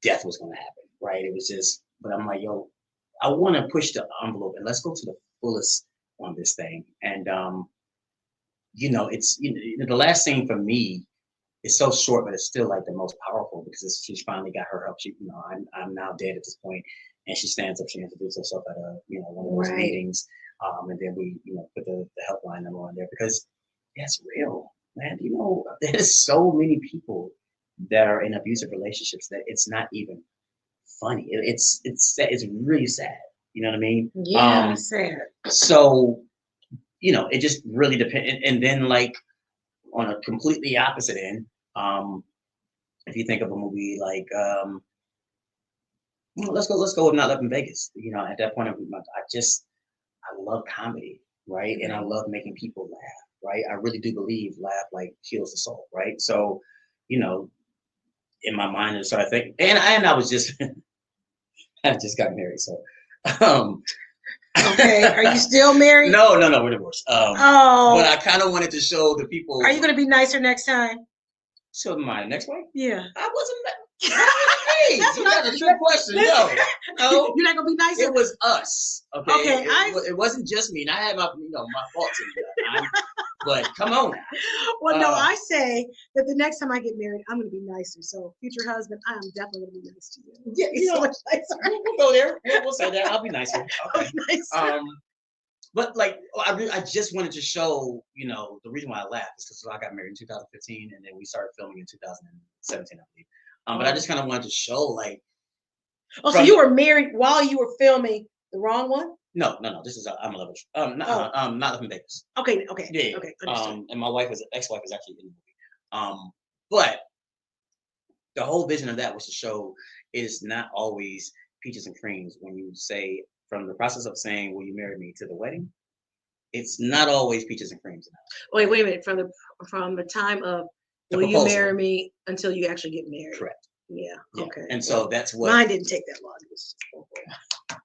[SPEAKER 2] death was going to happen, right? It was just, but I'm like, yo, I want to push the envelope and let's go to the fullest on this thing. And it's the last scene for me. It's so short, but it's still like the most powerful because she's finally got her help. She, I'm now dead at this point, and she stands up. She introduces herself at one of those meetings, and then we put the helpline number on there because that's real, man. There's so many people that are in abusive relationships that it's not even funny. It's really sad. You know what I mean?
[SPEAKER 1] Yeah, sad.
[SPEAKER 2] So, it just really depends. And then like, on a completely opposite end, if you think of a movie like, let's go with Not Love in Vegas. At that point, I love comedy, right? And I love making people laugh. right? I really do believe laugh like heals the soul, right? So, you know, in my mind, I started thinking, and I was just, I just got married, so.
[SPEAKER 1] Okay, are you still married?
[SPEAKER 2] No, we're divorced.
[SPEAKER 1] Oh.
[SPEAKER 2] But I kind of wanted to show the people.
[SPEAKER 1] Are you going to be nicer next time?
[SPEAKER 2] So my next wife?
[SPEAKER 1] Yeah.
[SPEAKER 2] I wasn't. Hey,
[SPEAKER 1] That's
[SPEAKER 2] you
[SPEAKER 1] what
[SPEAKER 2] got a trick question. No,
[SPEAKER 1] you're not gonna be nicer.
[SPEAKER 2] It was us. Okay.
[SPEAKER 1] Okay.
[SPEAKER 2] It wasn't just me. And I had my, my faults in that. But come on now.
[SPEAKER 1] Well, no, I say that the next time I get married, I'm gonna be nicer. So, future husband, I am definitely gonna be nice to you.
[SPEAKER 2] Yeah, so much nicer. We'll go there. We'll say that. I'll be nicer. Okay. Nicer. But like, I just wanted to show, the reason why I laughed is because I got married in 2015, and then we started filming in 2017, I believe. But I just kind of wanted to show, like.
[SPEAKER 1] Oh, so you were married while you were filming the wrong one?
[SPEAKER 2] No. This is I'm a level. Not Living Vegas.
[SPEAKER 1] Okay.
[SPEAKER 2] Yeah.
[SPEAKER 1] Okay. Understood.
[SPEAKER 2] And my ex-wife is actually in the movie. But the whole vision of that was to show it is not always peaches and creams when you say. From the process of saying, "Will you marry me?" to the wedding, it's not always peaches and creams.
[SPEAKER 1] Wait a minute. From the time of "Will you marry me?" until you actually get married.
[SPEAKER 2] Correct.
[SPEAKER 1] Yeah. Okay.
[SPEAKER 2] And so that's what
[SPEAKER 1] mine didn't take that long.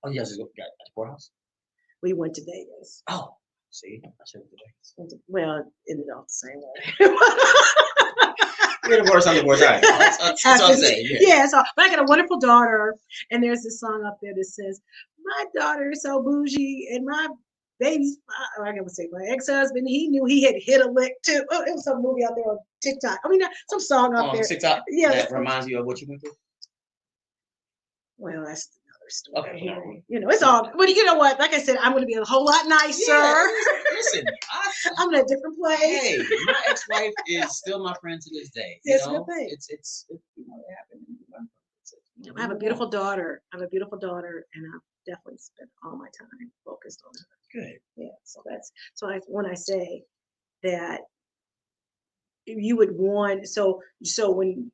[SPEAKER 2] Oh, you guys got at the courthouse?
[SPEAKER 1] We went to Vegas.
[SPEAKER 2] Oh, see, I should have been to Vegas.
[SPEAKER 1] Well, it ended off the same way.
[SPEAKER 2] You're divorced, I'm divorced. All right. That's all I'm saying.
[SPEAKER 1] Yeah. So, but I got a wonderful daughter, and there's this song up there that says, "My daughter is so bougie, and my baby's," I gotta say, my ex-husband, he knew he had hit a lick too. Oh, it was some movie out there on TikTok. I mean, some song up there.
[SPEAKER 2] TikTok.
[SPEAKER 1] Yeah.
[SPEAKER 2] That reminds you of what you went through.
[SPEAKER 1] Well, that's another story.
[SPEAKER 2] Okay.
[SPEAKER 1] It's all. But you know what? Like I said, I'm going to be a whole lot nicer.
[SPEAKER 2] Yeah, listen,
[SPEAKER 1] I'm in a different place.
[SPEAKER 2] Hey, my ex-wife is still my friend to this day.
[SPEAKER 1] That's a good thing.
[SPEAKER 2] It's it happened.
[SPEAKER 1] I have a beautiful daughter. And I've definitely spent all my time focused on her.
[SPEAKER 2] Good.
[SPEAKER 1] Yeah. So when I say that you would want, so when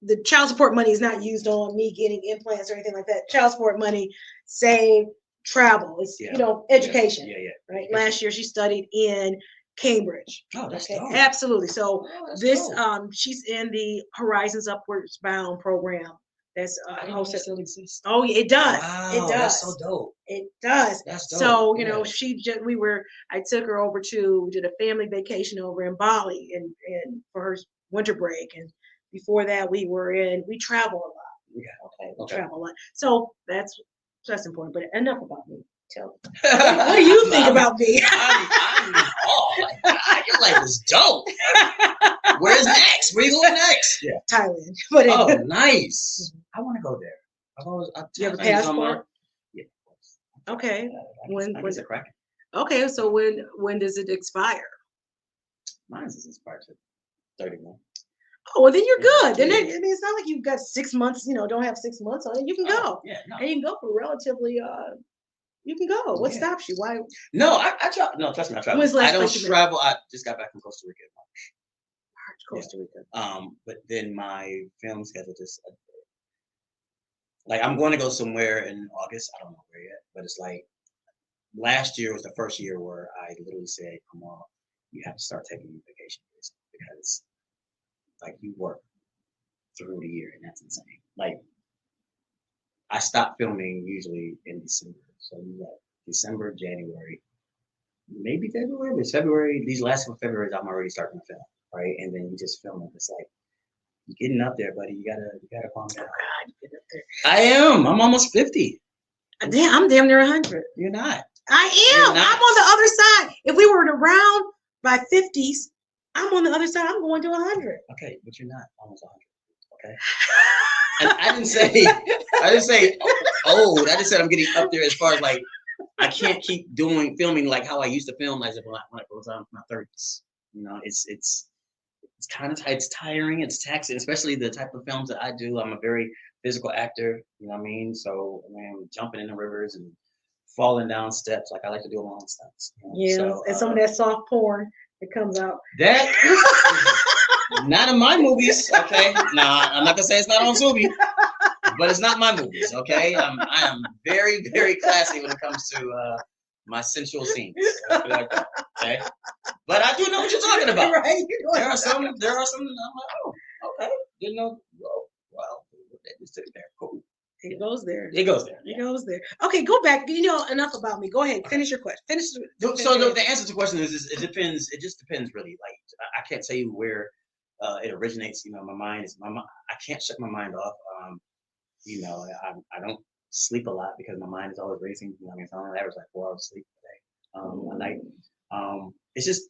[SPEAKER 1] the child support money is not used on me getting implants or anything like that. Child support money, save, travel. It's education.
[SPEAKER 2] Yeah.
[SPEAKER 1] Right. Last year she studied in Cambridge.
[SPEAKER 2] Oh, that's dope.
[SPEAKER 1] Absolutely. So
[SPEAKER 2] dope.
[SPEAKER 1] She's in the Horizons Upwards Bound program. That's
[SPEAKER 2] hosted. Still exists.
[SPEAKER 1] Oh, it does.
[SPEAKER 2] Wow,
[SPEAKER 1] it does.
[SPEAKER 2] That's so dope.
[SPEAKER 1] It does.
[SPEAKER 2] That's dope.
[SPEAKER 1] So I took her over did a family vacation over in Bali and for her winter break, and before that we travel a lot.
[SPEAKER 2] Yeah.
[SPEAKER 1] We travel a lot. So that's important. But enough about me. Tell me. What do you think about me?
[SPEAKER 2] Your life is dope. Where's next? Where you going next?
[SPEAKER 1] Yeah. Thailand. But
[SPEAKER 2] nice. I want to go there.
[SPEAKER 1] You have a passport?
[SPEAKER 2] Yeah.
[SPEAKER 1] Okay.
[SPEAKER 2] When's it cracking?
[SPEAKER 1] Okay, so when does it expire?
[SPEAKER 2] Mine is expired to 31.
[SPEAKER 1] Oh, well, then you're good. Then it's not like you've got 6 months. Don't have 6 months on it. You can go.
[SPEAKER 2] Yeah. No.
[SPEAKER 1] And you can go for relatively. You can go. What stops you? Why?
[SPEAKER 2] No, I travel. No, trust me, I travel. I don't travel. I just got back from Costa Rica in March.
[SPEAKER 1] Costa Rica.
[SPEAKER 2] But then my film schedule just like I'm going to go somewhere in August. I don't know where yet, but it's like last year was the first year where I literally said, "Come on, you have to start taking your vacation because like you work through the year and that's insane." Like I stopped filming usually in December, so you got December, January, maybe February. But February, these last couple Februarys, I'm already starting to film. Right, and then you just film it. It's like you're getting up there, buddy. You gotta calm down.
[SPEAKER 1] God, you get up there.
[SPEAKER 2] I am. I'm almost 50.
[SPEAKER 1] I'm damn near 100.
[SPEAKER 2] You're not.
[SPEAKER 1] I am. I'm on the other side. If we were around by 50s, I'm on the other side. I'm going to 100.
[SPEAKER 2] Okay, but you're not almost 100. Okay. And I didn't say old. I just said I'm getting up there as far as like I can't keep filming like how I used to film as when I was in my 30s. It's kind of it's tiring, it's taxing, especially the type of films that I do. I'm a very physical actor, you know what I mean? So I'm jumping in the rivers and falling down steps, like I like to do along stunts.
[SPEAKER 1] Yeah, so, and some of that soft porn that comes out.
[SPEAKER 2] That is not in my movies, okay? Nah, I'm not gonna say it's not on Tubi, but it's not my movies, okay? I am very, very classy when it comes to my sensual scenes. Okay, but I do know what you're talking about.
[SPEAKER 1] Right?
[SPEAKER 2] There are some. I'm like, oh, okay, didn't know. Whoa, wow, that just sitting there, cool.
[SPEAKER 1] It goes there.
[SPEAKER 2] It goes there.
[SPEAKER 1] It goes there. Okay, go back. You know enough about me. Go ahead. Finish your question. Finish.
[SPEAKER 2] So the answer to the question is it depends. It just depends, really. Like I can't tell you where it originates. You know, my mind is I can't shut my mind off. You know, I don't sleep a lot because my mind is always racing. You know, I mean, so I average like 4 hours of sleep a day, a night. It's just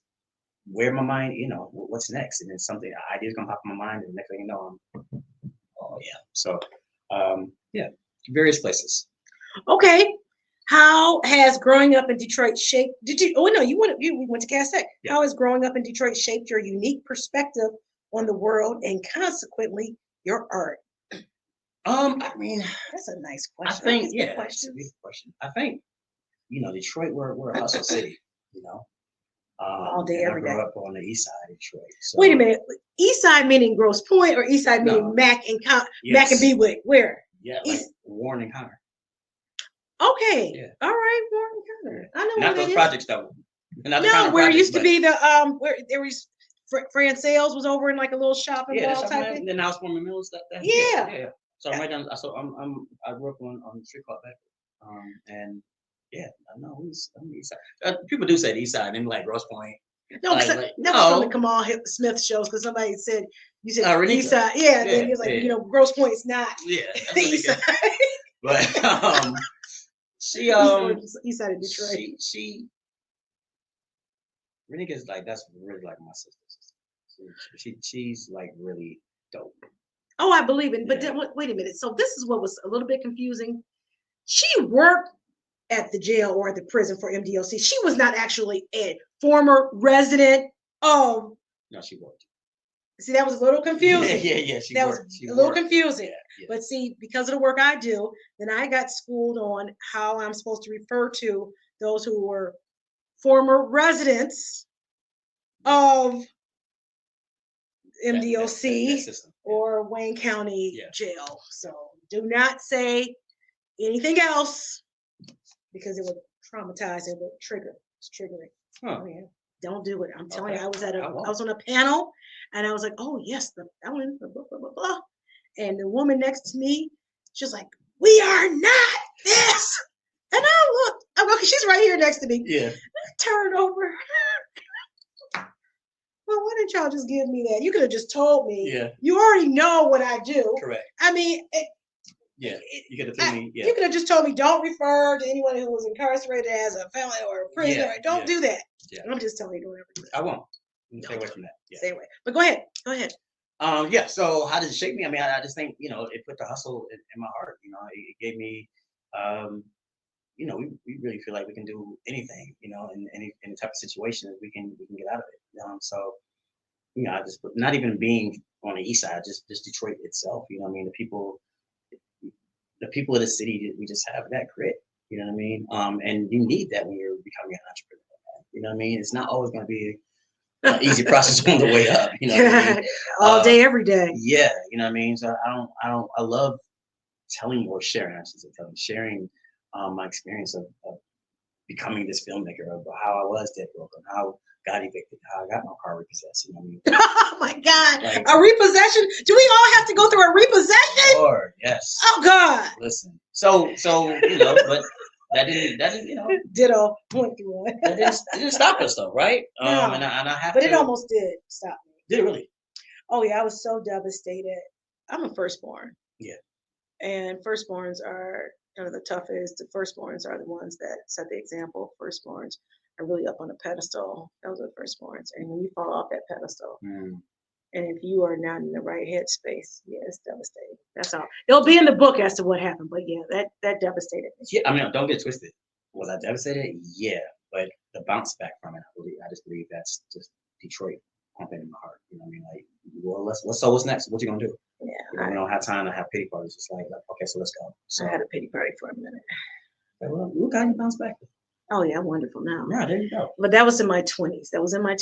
[SPEAKER 2] where my mind. You know, what's next, and then something ideas gonna pop in my mind, and the next thing you know, oh yeah. So yeah, various places.
[SPEAKER 1] Okay. How has growing up in Detroit shaped? Did you? Oh no, you went to Cass Tech.
[SPEAKER 2] Yeah.
[SPEAKER 1] How has growing up in Detroit shaped your unique perspective on the world and consequently your art?
[SPEAKER 2] I mean,
[SPEAKER 1] that's a nice question.
[SPEAKER 2] I think that's a good question. I think Detroit, we're a hustle city. You know,
[SPEAKER 1] all day, every day.
[SPEAKER 2] I grew up on the east side of Detroit. So.
[SPEAKER 1] Wait a minute, east side meaning Grosse Pointe or east side meaning Mac and Mac and Bewick? Where?
[SPEAKER 2] Yeah, like Warren and Connor.
[SPEAKER 1] Okay. Yeah. All right, Warren and Connor. I know
[SPEAKER 2] not
[SPEAKER 1] where
[SPEAKER 2] those projects though.
[SPEAKER 1] No, where it used to be the where there was Fran Sales was over in like a little shopping mall type thing.
[SPEAKER 2] Then I was forming Mills.
[SPEAKER 1] Yeah.
[SPEAKER 2] So I'm right down. So I grew up on the street called Becker. And yeah, I know I'm east side. People do say the east side, and like Grosse Pointe.
[SPEAKER 1] No, that was from the Kamal Smith shows because somebody said you said east side. Yeah, then you're like Grosse Pointe's not.
[SPEAKER 2] Yeah,
[SPEAKER 1] the east side.
[SPEAKER 2] But she
[SPEAKER 1] east side of Detroit.
[SPEAKER 2] She Renika's like that's really like my sister. She's like really dope.
[SPEAKER 1] Oh, I believe it. But then, wait a minute. So this is what was a little bit confusing. She worked at the jail or at the prison for MDOC. She was not actually a former resident of.
[SPEAKER 2] No, she worked.
[SPEAKER 1] See, that was a little confusing.
[SPEAKER 2] Yeah.
[SPEAKER 1] That was a little confusing. Yeah. But see, because of the work I do, then I got schooled on how I'm supposed to refer to those who were former residents of MDOC or Wayne County Jail. So do not say anything else because it would traumatize. It would trigger. It's triggering.
[SPEAKER 2] Huh.
[SPEAKER 1] Oh, yeah. Don't do it. I'm telling you, I was on a panel and I was like, oh yes, that one, blah, blah, blah, blah. And the woman next to me, she was like, we are not this. And I looked, okay, she's right here next to me.
[SPEAKER 2] Yeah.
[SPEAKER 1] I turned over. Well, why didn't y'all just give me that? You could have just told me.
[SPEAKER 2] Yeah.
[SPEAKER 1] You already know what I do.
[SPEAKER 2] Correct.
[SPEAKER 1] I mean,
[SPEAKER 2] you could have told me. Yeah.
[SPEAKER 1] You could have just told me don't refer to anyone who was incarcerated as a felon or a prisoner. Don't do that. Yeah. I'm just telling you, don't ever do that.
[SPEAKER 2] I won't. Stay away from that. Yeah.
[SPEAKER 1] Stay away. But go ahead.
[SPEAKER 2] Yeah. So how does it shape me? I mean, I just think it put the hustle in my heart. It gave me. We really feel like we can do anything. In any type of situation, we can get out of it. So, I just not even being on the east side, just Detroit itself. I mean, the people of the city, we just have that grit. You know what I mean? And you need that when you're becoming an entrepreneur. You know what I mean? It's not always going to be an easy process on the way up. You know what I mean?
[SPEAKER 1] All day, every day.
[SPEAKER 2] Yeah, you know what I mean. So I love telling or sharing. I should say sharing my experience of becoming this filmmaker, of how I was dead broke, and how got evicted, how I got my car repossessed. You know what I mean?
[SPEAKER 1] Oh my God! Like, a repossession? Do we all have to go through a repossession?
[SPEAKER 2] Sure. Yes.
[SPEAKER 1] Oh God!
[SPEAKER 2] Listen. So but. That didn't,
[SPEAKER 1] Ditto went through it.
[SPEAKER 2] It didn't stop us though, right?
[SPEAKER 1] No,
[SPEAKER 2] and I have
[SPEAKER 1] but it almost did stop me.
[SPEAKER 2] Did it really?
[SPEAKER 1] Oh yeah, I was so devastated. I'm a firstborn.
[SPEAKER 2] Yeah.
[SPEAKER 1] And firstborns are the toughest. The firstborns are the ones that set the example. Firstborns are really up on a pedestal. Those are firstborns. And when you fall off that pedestal, and if you are not in the right headspace, it's devastating. That's all. It'll be in the book as to what happened, but that devastated me.
[SPEAKER 2] Yeah, I mean, don't get twisted. Was I devastated? Yeah, but the bounce back from it, I just believe that's just Detroit pumping in my heart. You know what I mean? Like, well, what's next? What you gonna do?
[SPEAKER 1] Yeah,
[SPEAKER 2] we don't have time to have pity parties. It's like, okay, so let's go. So
[SPEAKER 1] I had a pity party for a minute.
[SPEAKER 2] Well, look how you bounce back.
[SPEAKER 1] Oh yeah, wonderful now.
[SPEAKER 2] Yeah, there you go.
[SPEAKER 1] But that was in my 20s. And
[SPEAKER 2] mine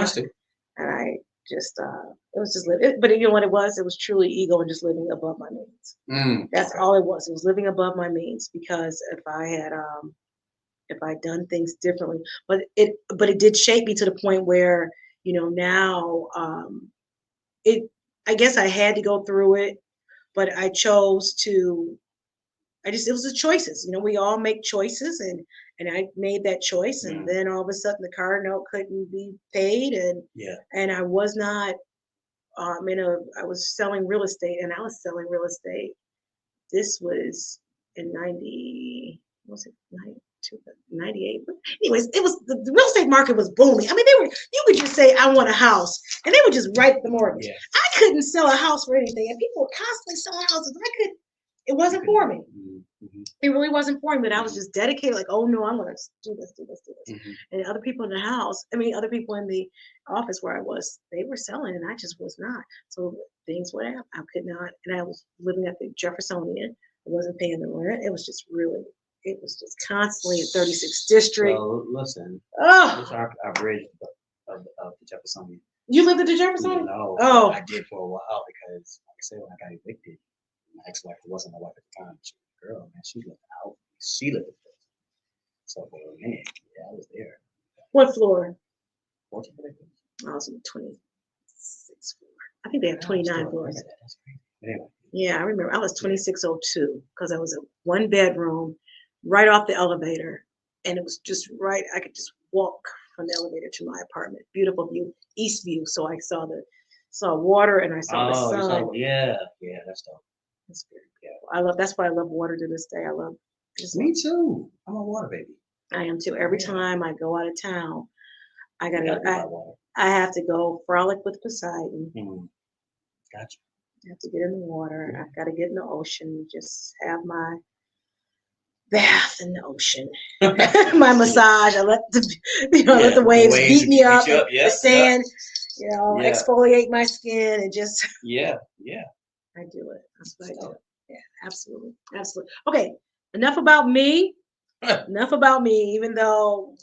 [SPEAKER 2] too.
[SPEAKER 1] And I just it was just living. But you know what it was? It was truly ego and just living above my means. That's all it was. It was living above my means, because if I had if I'd done things differently. But it did shape me to the point where, now it I guess I had to go through it, but I chose to it was the choices. We all make choices, and I made that choice, and then all of a sudden the car note couldn't be paid, and I was not I was selling real estate, and I was selling real estate. This was in 90, was it 92, 98? Anyways, it was the real estate market was booming. I mean, you could just say, I want a house, and they would just write the mortgage. Yeah. I couldn't sell a house for anything, and people were constantly selling houses. It wasn't for me. Mm-hmm. It really wasn't for me, but I was just dedicated, like, oh no, I'm gonna do this. Mm-hmm. And other people in the house, other people in the office where I was, they were selling, and I just was not. So things went out. I could not, and I was living at the Jeffersonian. I wasn't paying the rent. It was just constantly in 36th District.
[SPEAKER 2] So listen, it's our bridge of the Jeffersonian.
[SPEAKER 1] You lived at the Jeffersonian?
[SPEAKER 2] No. Oh, I did for a while because, like I said, when I got evicted, my ex-wife wasn't my wife at the time. She was a girl, man. She lived out. She lived at the So, man, yeah, I was there.
[SPEAKER 1] What floor?
[SPEAKER 2] 14th.
[SPEAKER 1] I was on 26th floor. I think they have 29 floors.
[SPEAKER 2] That's crazy. Anyway.
[SPEAKER 1] Yeah, I remember. I was 2602 because I was a one bedroom right off the elevator, and it was just right. I could just walk from the elevator to my apartment. Beautiful view, east view. So I saw water, and I saw the sun.
[SPEAKER 2] Yeah, that's dope.
[SPEAKER 1] That's very beautiful. That's why I love water to this day.
[SPEAKER 2] Me too. I'm a water baby.
[SPEAKER 1] I am too. Every time I go out of town, I have to go frolic with Poseidon.
[SPEAKER 2] Mm-hmm. Gotcha.
[SPEAKER 1] I have to get in the water. Yeah. I've got to get in the ocean. Just have my bath in the ocean. My massage. I let let the waves beat me up. The sand, exfoliate my skin and just.
[SPEAKER 2] Yeah.
[SPEAKER 1] I do it. That's what I do. Yeah, absolutely. Okay, enough about me. Enough about me, even though,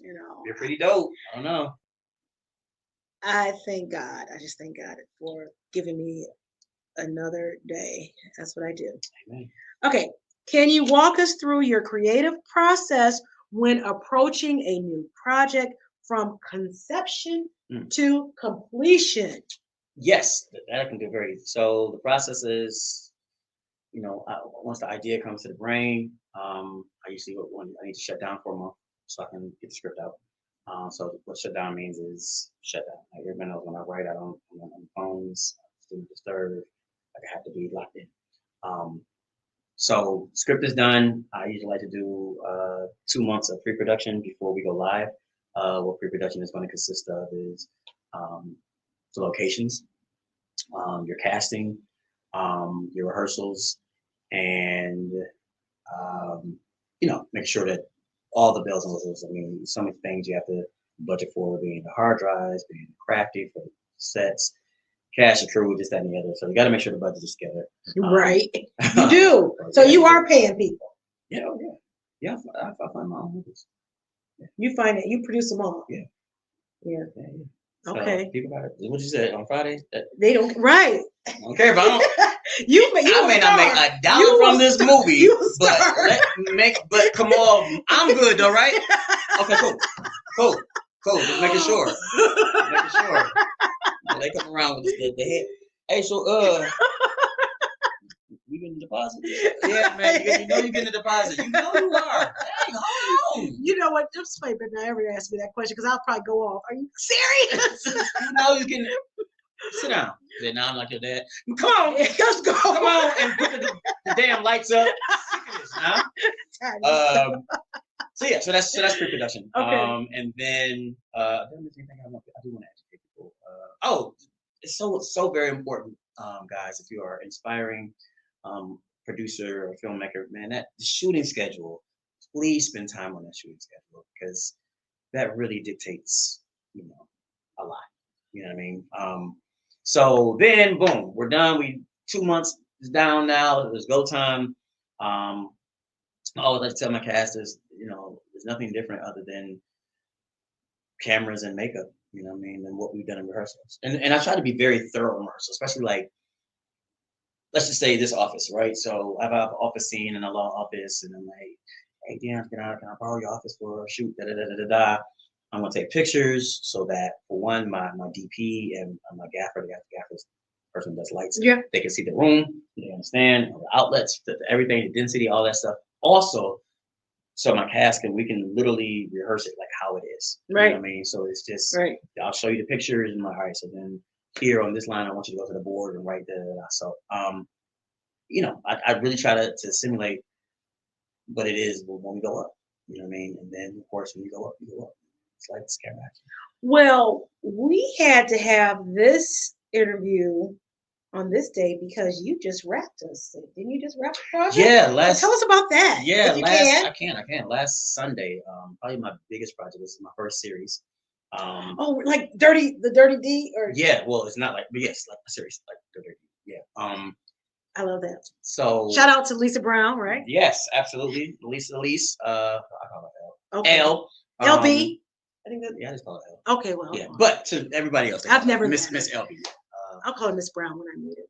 [SPEAKER 2] You're pretty dope. I don't know.
[SPEAKER 1] I thank God. I just thank God for giving me another day. That's what I do.
[SPEAKER 2] Amen.
[SPEAKER 1] Okay, can you walk us through your creative process when approaching a new project from conception to completion?
[SPEAKER 2] Yes, that I can do very. So the process is, once the idea comes to the brain, I usually I need to shut down for a month so I can get the script out. So what shut down means is shut down. Like everybody knows when I write, I'm on phones, student disturb. Like I have to be locked in. So script is done. I usually like to do 2 months of pre-production before we go live. What pre-production is going to consist of is the locations, your casting, your rehearsals, and make sure that all the bells and whistles. I mean, some of the things you have to budget for being the hard drives, being crafty for sets, cash and crew, this, that, and the other. So you got to make sure the budget is together.
[SPEAKER 1] Right, you do. So you are paying people.
[SPEAKER 2] Yeah. I find my own movies.
[SPEAKER 1] Yeah. You find it. You produce them all.
[SPEAKER 2] Yeah. So
[SPEAKER 1] okay.
[SPEAKER 2] People got it. What you said on Friday?
[SPEAKER 1] They don't. Right.
[SPEAKER 2] I don't care if I don't.
[SPEAKER 1] I
[SPEAKER 2] may not make $1 from this movie, but come on, I'm good though, right? Okay, cool. Just making sure. They come around with the head. Hey, so we getting the deposit? Yeah, man. You know you getting the deposit. You know you are. Dang, hold on.
[SPEAKER 1] You know what? Just wait, but now everybody asks me that question because I'll probably go off. Are you serious?
[SPEAKER 2] You know you're getting. Sit down. Then now I'm like your dad. Come on,
[SPEAKER 1] let's go.
[SPEAKER 2] Come on and put the damn lights up. So that's pre-production.
[SPEAKER 1] Okay.
[SPEAKER 2] And then I do want to educate people. It's so very important, guys. If you are inspiring producer or filmmaker, man, that the shooting schedule. Please spend time on that shooting schedule because that really dictates, a lot. You know what I mean? So then, boom, we're done. 2 months is down now. It's go time. I always like to tell my casters, there's nothing different other than cameras and makeup, than what we've done in rehearsals. And I try to be very thorough in rehearsal, especially like, let's just say this office, right? So I have an office scene in a law office, and I'm like, hey, Dan, can I borrow your office for a shoot? Da, da, da, da, da. I'm gonna take pictures so that for one, my DP and my gaffer, the gaffer's person who does lights,
[SPEAKER 1] Yeah.
[SPEAKER 2] they can see the room, they understand the outlets, everything, the density, all that stuff. Also, so my cast we can literally rehearse it like how it is.
[SPEAKER 1] Right.
[SPEAKER 2] You know what I mean? So it's just I'll show you the pictures and like, all right, so then here on this line, I want you to go to the board and write the so I really try to simulate what it is when we go up. You know what I mean? And then of course when you go up, you go up. It's like this camera action.
[SPEAKER 1] Well, we had to have this interview on this day because you just wrapped us. Didn't you just wrap the project?
[SPEAKER 2] Yeah,
[SPEAKER 1] tell us about that.
[SPEAKER 2] Yeah,
[SPEAKER 1] if you can.
[SPEAKER 2] I can. Last Sunday, probably my biggest project. This is my first series.
[SPEAKER 1] Like the Dirty D, or
[SPEAKER 2] yeah. Well, it's not like, but yes, like a series, like the Dirty D. Yeah.
[SPEAKER 1] I love that.
[SPEAKER 2] So
[SPEAKER 1] shout out to Lisa Brown, right?
[SPEAKER 2] Yes, absolutely. Elise. I call her L.
[SPEAKER 1] Okay.
[SPEAKER 2] L.
[SPEAKER 1] LB. I think
[SPEAKER 2] I just call it L.
[SPEAKER 1] Okay, well.
[SPEAKER 2] Yeah, but to everybody else,
[SPEAKER 1] I've never
[SPEAKER 2] Miss LB.
[SPEAKER 1] I'll call her Miss Brown when I meet her.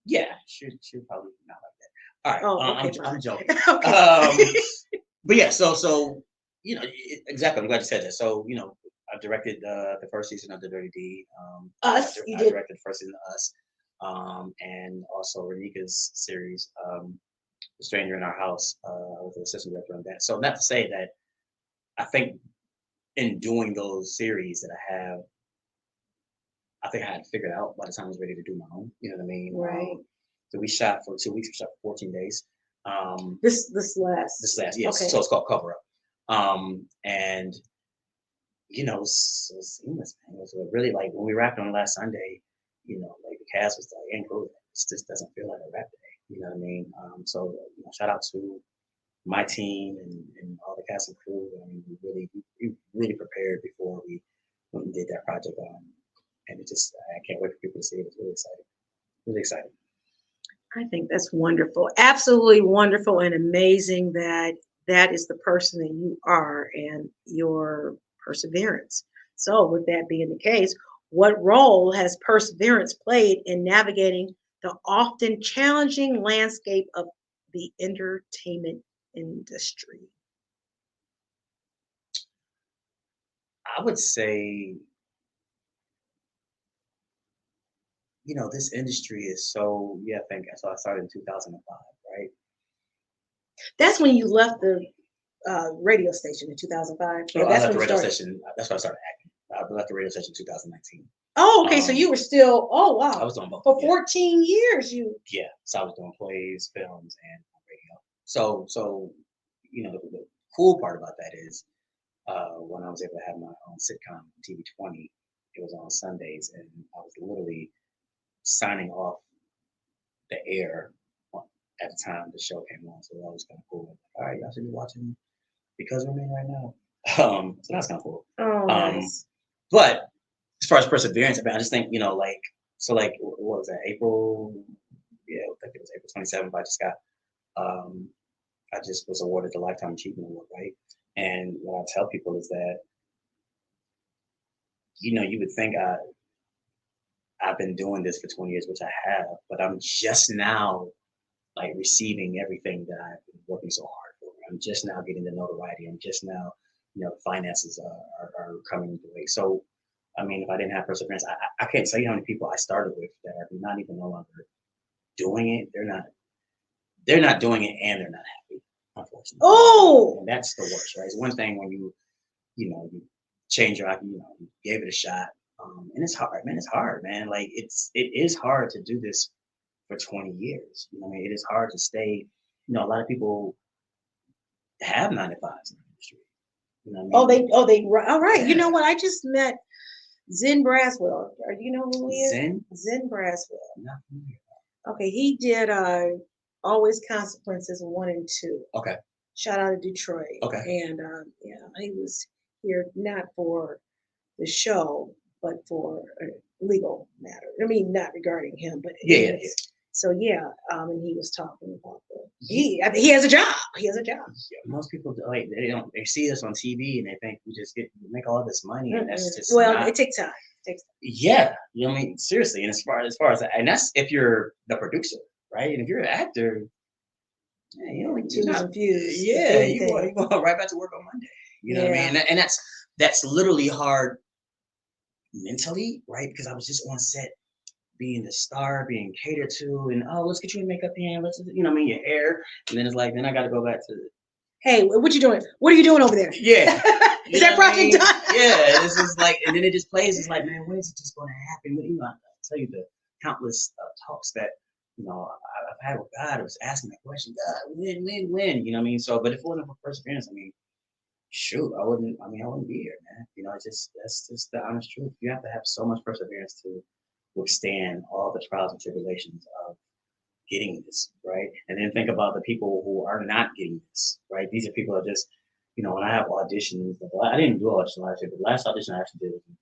[SPEAKER 2] Yeah, she'll probably not like that. All right.
[SPEAKER 1] Okay,
[SPEAKER 2] I'm joking.
[SPEAKER 1] Okay.
[SPEAKER 2] But yeah, so exactly. I'm glad you said that. So I directed the first season of the Dirty D.
[SPEAKER 1] Us.
[SPEAKER 2] I directed the first season of Us, and also Renika's series, The Stranger in Our House. I was the assistant director on that. So not to say that I think in doing those series that I think I had figured out by the time I was ready to do my own. You know what I mean?
[SPEAKER 1] Right.
[SPEAKER 2] So we shot for 2 weeks. We shot for 14 days.
[SPEAKER 1] This last.
[SPEAKER 2] Yes. Okay. So it's called Cover Up. And so seamless, man. It was really like when we wrapped on last Sunday. Like the cast was like, "Incredible. This just doesn't feel like a wrap day." You know what I mean? So shout out to my team and all the cast and crew. I mean, we really prepared before we went and did that project. And it just, I can't wait for people to see it. It's really exciting. Really exciting.
[SPEAKER 1] I think that's wonderful. Absolutely wonderful and amazing that is the person that you are and your perseverance. So with that being the case, what role has perseverance played in navigating the often challenging landscape of the entertainment industry?
[SPEAKER 2] I would say, this industry is so, I think, so I started in 2005, right?
[SPEAKER 1] That's when you left the radio station in 2005.
[SPEAKER 2] So I left the radio station. That's when I started acting. I left the radio station in 2019.
[SPEAKER 1] Oh, okay. So you were still, oh, wow.
[SPEAKER 2] I was doing both.
[SPEAKER 1] For 14 years,
[SPEAKER 2] Yeah. So I was doing plays, films, and radio. So the cool part about that is when I was able to have my own sitcom, TV20, it was on Sundays, and I was literally signing off the air at the time the show came on. So that was kind of cool. All right, y'all should be watching Because We're Men right now. So that's kind of cool.
[SPEAKER 1] Oh, nice.
[SPEAKER 2] But as far as perseverance, I just think, what was that, April? Yeah, I think it was April 27th. I just was awarded the Lifetime Achievement Award, right? And what I tell people is that, you would think I've been doing this for 20 years, which I have, but I'm just now like receiving everything that I've been working so hard for. I'm just now getting the notoriety. I'm just now, finances are coming into way. So, I mean, if I didn't have perseverance, I can't tell you how many people I started with that are not even no longer doing it. They're not doing it, and they're not happy, unfortunately.
[SPEAKER 1] Oh,
[SPEAKER 2] and that's the worst, right? It's one thing when you change your, you gave it a shot, and it's hard, man. It's hard, man. Like it is hard to do this for 20 years. I mean, it is hard to stay. A lot of people have 9 to 5s in the industry. You know what I mean?
[SPEAKER 1] All right. Yeah. You know what? I just met Zen Braswell. Do you know who he is? Zen Braswell.
[SPEAKER 2] Not familiar.
[SPEAKER 1] Okay, he did Always Consequences 1 and 2.
[SPEAKER 2] Okay.
[SPEAKER 1] Shout out to Detroit.
[SPEAKER 2] Okay.
[SPEAKER 1] And he was here not for the show, but for a legal matter. I mean, not regarding him, but
[SPEAKER 2] yeah.
[SPEAKER 1] So and he was talking about he has a job. He has a job.
[SPEAKER 2] Yeah, most people they see us on TV and they think we just make all this money, and that's just
[SPEAKER 1] it takes time.
[SPEAKER 2] Yeah, I mean, seriously, and as far as that, and that's if you're the producer, right? And if you're an actor, Yeah, you know,
[SPEAKER 1] twos and fews.
[SPEAKER 2] Yeah, you go right back to work on Monday. You know what I mean? And that's literally hard mentally, right? Because I was just on set being the star, being catered to, and let's get you a makeup in, let's, you know what I mean, your hair. And then it's like, then I got to go back to
[SPEAKER 1] hey, what you doing? What are you doing over there?
[SPEAKER 2] Yeah.
[SPEAKER 1] Is that project done?
[SPEAKER 2] Yeah, it's just like, and then it just plays. It's like, man, when is it just going to happen? You know, I tell you the countless talks that, you know, I've had with God. I was asking that question, God, when? You know what I mean? So, but if it wasn't for perseverance, I mean, shoot, I wouldn't be here, man. You know, that's just the honest truth. You have to have so much perseverance to withstand all the trials and tribulations of getting this, right? And then think about the people who are not getting this, right? These are people that just, you know, when I have auditions, I didn't do audition last year, but the last audition I actually did was in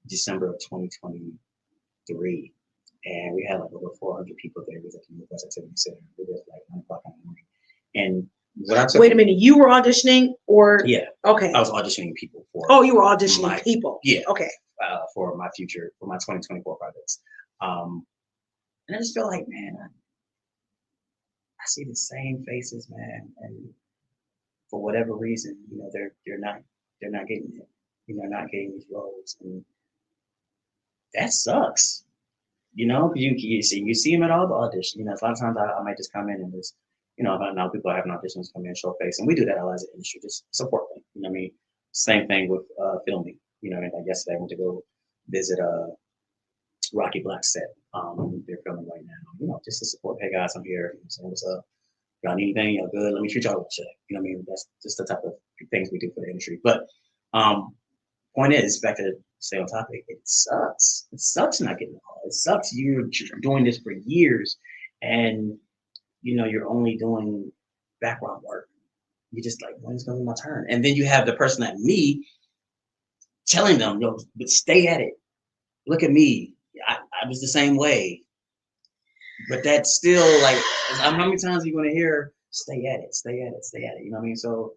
[SPEAKER 2] December of 2023. And we had like over 400 people there. It was at the University Activity Center. It was like 1 o'clock in the morning. And what I took.
[SPEAKER 1] Wait a minute, you were auditioning or?
[SPEAKER 2] Yeah.
[SPEAKER 1] Okay.
[SPEAKER 2] I was auditioning people for.
[SPEAKER 1] Oh, you were auditioning people.
[SPEAKER 2] Yeah.
[SPEAKER 1] Okay.
[SPEAKER 2] For my 2024 projects. And I just feel like, man, I see the same faces, man, and for whatever reason, you know, they're not getting it. You know, not getting these roles, and that sucks. You know, you see them at all the auditions. You know, a lot of times I might just come in and just, you know, now people are having auditions come in, show face, and we do that a lot as an industry, just support them. You know what I mean? Same thing with filming. You know, like yesterday I went to go visit Rocky Black set. They're filming right now. You know, just to support. Hey guys, I'm here. So what's up? Y'all need anything? Y'all good? Let me treat y'all with a check. You know what I mean? That's just the type of things we do for the industry. But point is, back to stay on topic, it sucks. It sucks not getting a call. It sucks you're doing this for years and you know you're only doing background work. You're just like, when's gonna be my turn? And then you have the person like me telling them, yo, but stay at it. Look at me. I was the same way. But that's still like, how many times are you going to hear, stay at it, stay at it, stay at it? You know what I mean? So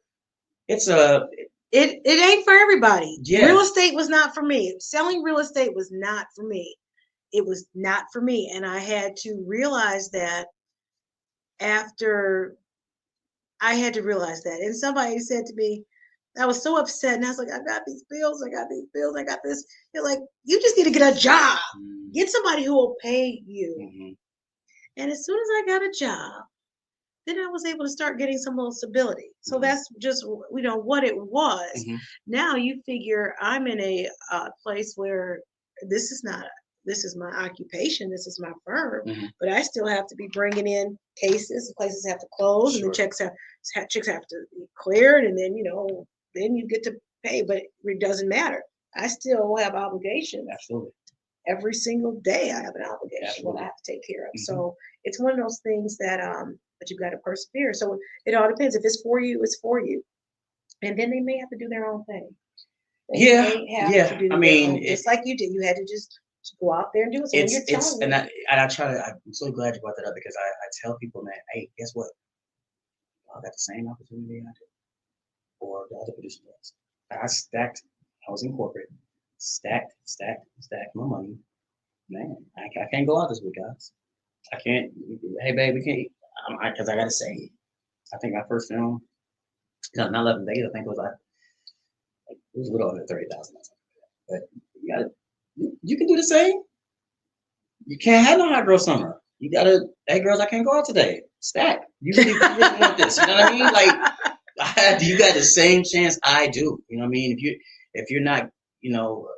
[SPEAKER 2] it's
[SPEAKER 1] It ain't for everybody.
[SPEAKER 2] Yeah.
[SPEAKER 1] Real estate was not for me. Selling real estate was not for me. It was not for me. And I had to realize that after I had to realize that. And somebody said to me, I was so upset. And I was like, I got these bills, I got this. They're like, you just need to get a job. Mm-hmm. Get somebody who will pay you. Mm-hmm. And as soon as I got a job, then I was able to start getting some little stability. So that's just, you know, what it was. Mm-hmm. Now you figure I'm in a place where this is my occupation, this is my firm, mm-hmm. but I still have to be bringing in cases. The places have to close, sure. And the checks have to be cleared, and then, you know, then you get to pay, but it doesn't matter. I still have obligations. Absolutely. Every single day I have an obligation that I have to take care of. Mm-hmm. So it's one of those things that you've got to persevere. So it all depends. If it's for you, it's for you. And then they may have to do their own thing. I mean, just like you did. You had to just go out there and do it.
[SPEAKER 2] I'm so glad you brought that up because I tell people, man, hey, guess what? I got the same opportunity I did, or the other producer does. I was in corporate, stacked my money. Man, I can't go out this week, guys. I can't. Hey, babe, we can't. Because I got to say, I think my first film, not 11 days. I think it was it was a little under 30,000. But you can do the same. You can't have no hot girl summer. You gotta, hey girls, I can't go out today. Stack. You really want this. You know what I mean? Like, you got the same chance I do. You know what I mean? If you're not, you know,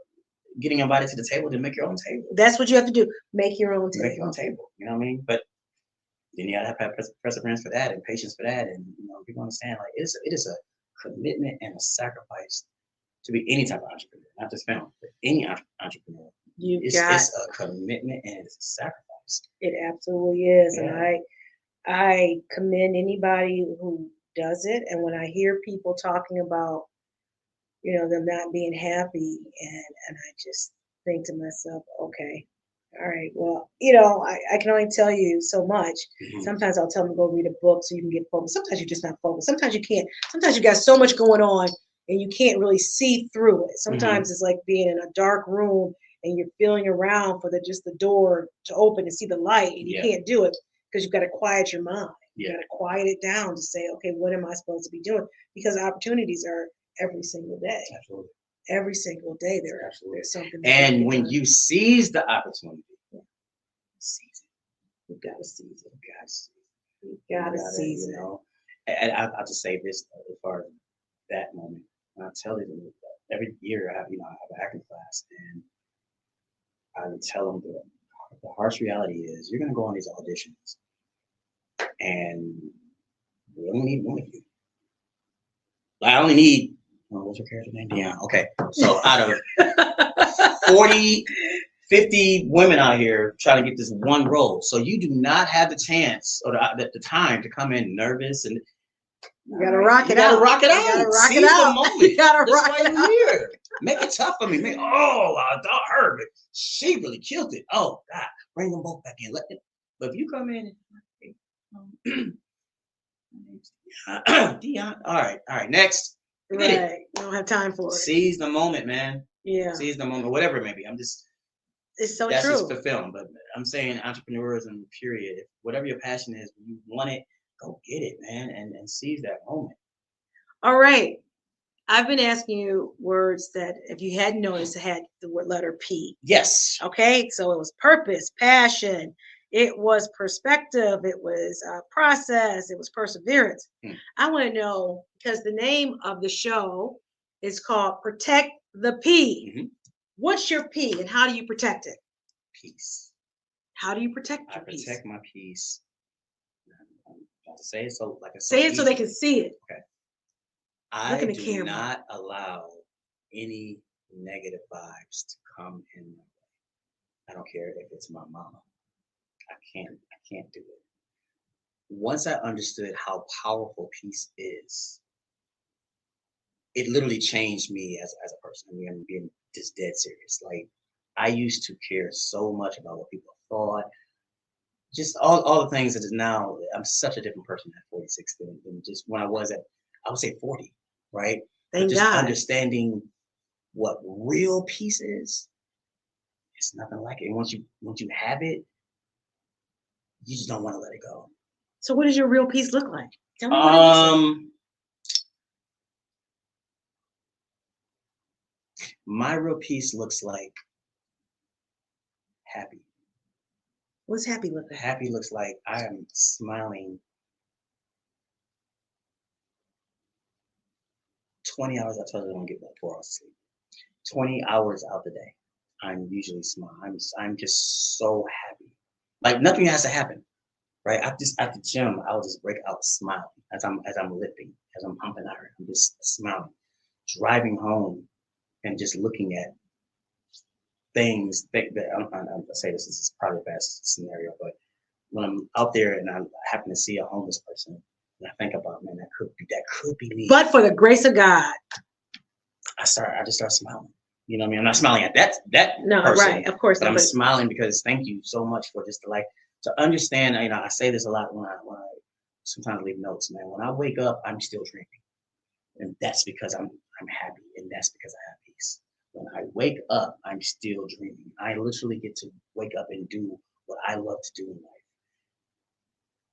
[SPEAKER 2] getting invited to the table, then make your own table.
[SPEAKER 1] That's what you have to do. Make your own table.
[SPEAKER 2] Make your own table. You know what I mean? But then you gotta have perseverance for that and patience for that, and you know, people understand like it is a commitment and a sacrifice to be any type of entrepreneur, not just film, but any entrepreneur. It's a commitment and it's a sacrifice.
[SPEAKER 1] It absolutely is, yeah. And I commend anybody who does it. And when I hear people talking about, you know, them not being happy, and I just think to myself, okay, all right, well, you know, I can only tell you so much. Mm-hmm. Sometimes I'll tell them to go read a book so you can get focused. Sometimes you're just not focused. Sometimes you can't. Sometimes you got so much going on and you can't really see through it. Sometimes It's like being in a dark room and you're feeling around for just the door to open and see the light, and you can't do it because you've got to quiet your mind. You got to quiet it down to say, okay, what am I supposed to be doing? Because opportunities are every single day.
[SPEAKER 2] Absolutely.
[SPEAKER 1] Every single day there's something.
[SPEAKER 2] And when you seize the opportunity, seize it.
[SPEAKER 1] You got to seize it.
[SPEAKER 2] You
[SPEAKER 1] got to seize
[SPEAKER 2] it.
[SPEAKER 1] You
[SPEAKER 2] know, and I'll just say this as far as that moment. And I tell you, every year I have an acting class, and I would tell them the harsh reality is you're going to go on these auditions, and we only need one of you. I only need, what's your character name? Dionne. Okay. So out of 40, 50 women out here trying to get this one role. So you do not have the chance or the time to come in nervous and
[SPEAKER 1] you gotta rock it out.
[SPEAKER 2] You gotta rock it out.
[SPEAKER 1] You gotta rock
[SPEAKER 2] Seize
[SPEAKER 1] it out.
[SPEAKER 2] the moment.
[SPEAKER 1] You gotta
[SPEAKER 2] That's
[SPEAKER 1] rock
[SPEAKER 2] why
[SPEAKER 1] it
[SPEAKER 2] you're
[SPEAKER 1] out.
[SPEAKER 2] here. Make it tough for me. I thought her, but she really killed it. Oh God, bring them both back in. But if you come in and Dionne, all right, next.
[SPEAKER 1] Right. You don't have time for it.
[SPEAKER 2] Seize the moment, man.
[SPEAKER 1] Yeah.
[SPEAKER 2] Seize the moment, whatever it may be.
[SPEAKER 1] It's so
[SPEAKER 2] that's
[SPEAKER 1] true.
[SPEAKER 2] That's just for film, but I'm saying entrepreneurs and period. Whatever your passion is, when you want it, go get it, man, and seize that moment.
[SPEAKER 1] All right. I've been asking you words that, if you hadn't noticed, had the word letter P.
[SPEAKER 2] Yes.
[SPEAKER 1] Okay. So it was purpose, passion. It was perspective. It was process. It was perseverance. I want to know, because the name of the show is called Protect the P. Mm-hmm. What's your P and how do you protect it?
[SPEAKER 2] Peace.
[SPEAKER 1] How do you protect your peace?
[SPEAKER 2] I protect my peace. I'll say it so like
[SPEAKER 1] say it so they can see it.
[SPEAKER 2] Okay. I do not allow any negative vibes to come in my way. I don't care if it's my mama. I can't do it. Once I understood how powerful peace is, it literally changed me as a person. I mean, I'm being just dead serious. Like, I used to care so much about what people thought, just all the things that is now. I'm such a different person at 46 than just when I was at, I would say 40, right?
[SPEAKER 1] Thank
[SPEAKER 2] just
[SPEAKER 1] God.
[SPEAKER 2] Understanding what real peace is, it's nothing like it. And once you have it, you just don't want to let it go.
[SPEAKER 1] So what does your real peace look like? Tell me what it looks like.
[SPEAKER 2] My real peace looks like happy.
[SPEAKER 1] What's happy look like?
[SPEAKER 2] Happy looks like I am smiling 20 hours. I told you I don't get about 4 hours of sleep. 20 hours out the day, I'm usually smiling. I'm just so happy. Like nothing has to happen, right? I just at the gym, I'll just break out smiling as I'm lifting, as I'm pumping iron. I'm just smiling. Driving home and just looking at things that I say this is probably the best scenario, but when I'm out there and I happen to see a homeless person, and I think about, man, that could be me.
[SPEAKER 1] But for the grace of God,
[SPEAKER 2] I just start smiling. You know what I mean? I'm not smiling at that
[SPEAKER 1] no,
[SPEAKER 2] person,
[SPEAKER 1] right? Of course,
[SPEAKER 2] but I'm smiling because thank you so much for just to understand. You know, I say this a lot when I sometimes leave notes, man. When I wake up, I'm still dreaming, and that's because I'm happy, and that's because I have peace. When I wake up, I'm still dreaming. I literally get to wake up and do what I love to do in life.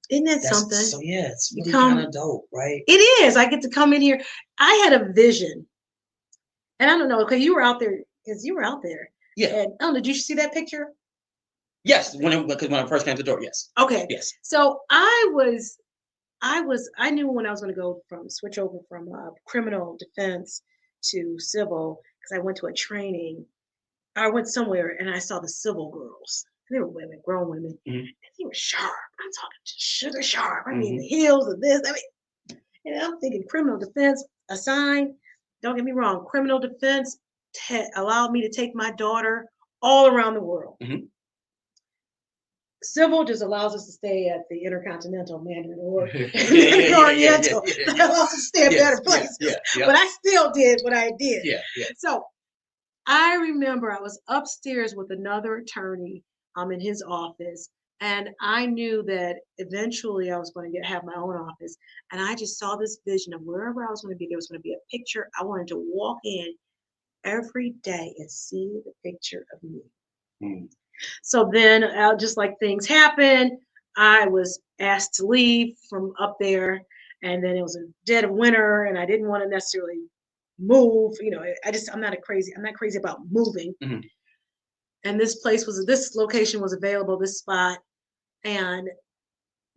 [SPEAKER 1] Isn't that something?
[SPEAKER 2] So yeah, it's really kind of dope, right?
[SPEAKER 1] It is. I get to come in here. I had a vision, and I don't know, because you were out there.
[SPEAKER 2] Yeah.
[SPEAKER 1] And did you see that picture?
[SPEAKER 2] Yes, when I first came to the door. Yes.
[SPEAKER 1] Okay.
[SPEAKER 2] Yes.
[SPEAKER 1] So I knew when I was going to switch over from criminal defense to civil, because I went to a training. I went somewhere and I saw the civil girls. They were women, grown women. Mm-hmm. And they were sharp. I'm talking sugar sharp. I mean, the heels of this. And I'm thinking criminal defense assigned. Don't get me wrong. Criminal defense allowed me to take my daughter all around the world. Mm-hmm. Civil just allows us to stay at the Intercontinental Mandarin or Oriental. That allows us to stay at better places. But I still did what I did.
[SPEAKER 2] Yeah.
[SPEAKER 1] So I remember I was upstairs with another attorney in his office, and I knew that eventually I was going to have my own office. And I just saw this vision of wherever I was going to be, there was going to be a picture. I wanted to walk in every day and see the picture of me. Mm. So then, just like things happen, I was asked to leave from up there, and then it was a dead of winter, and I didn't want to necessarily move. I'm not crazy about moving.
[SPEAKER 2] Mm-hmm.
[SPEAKER 1] And this location was available, this spot, and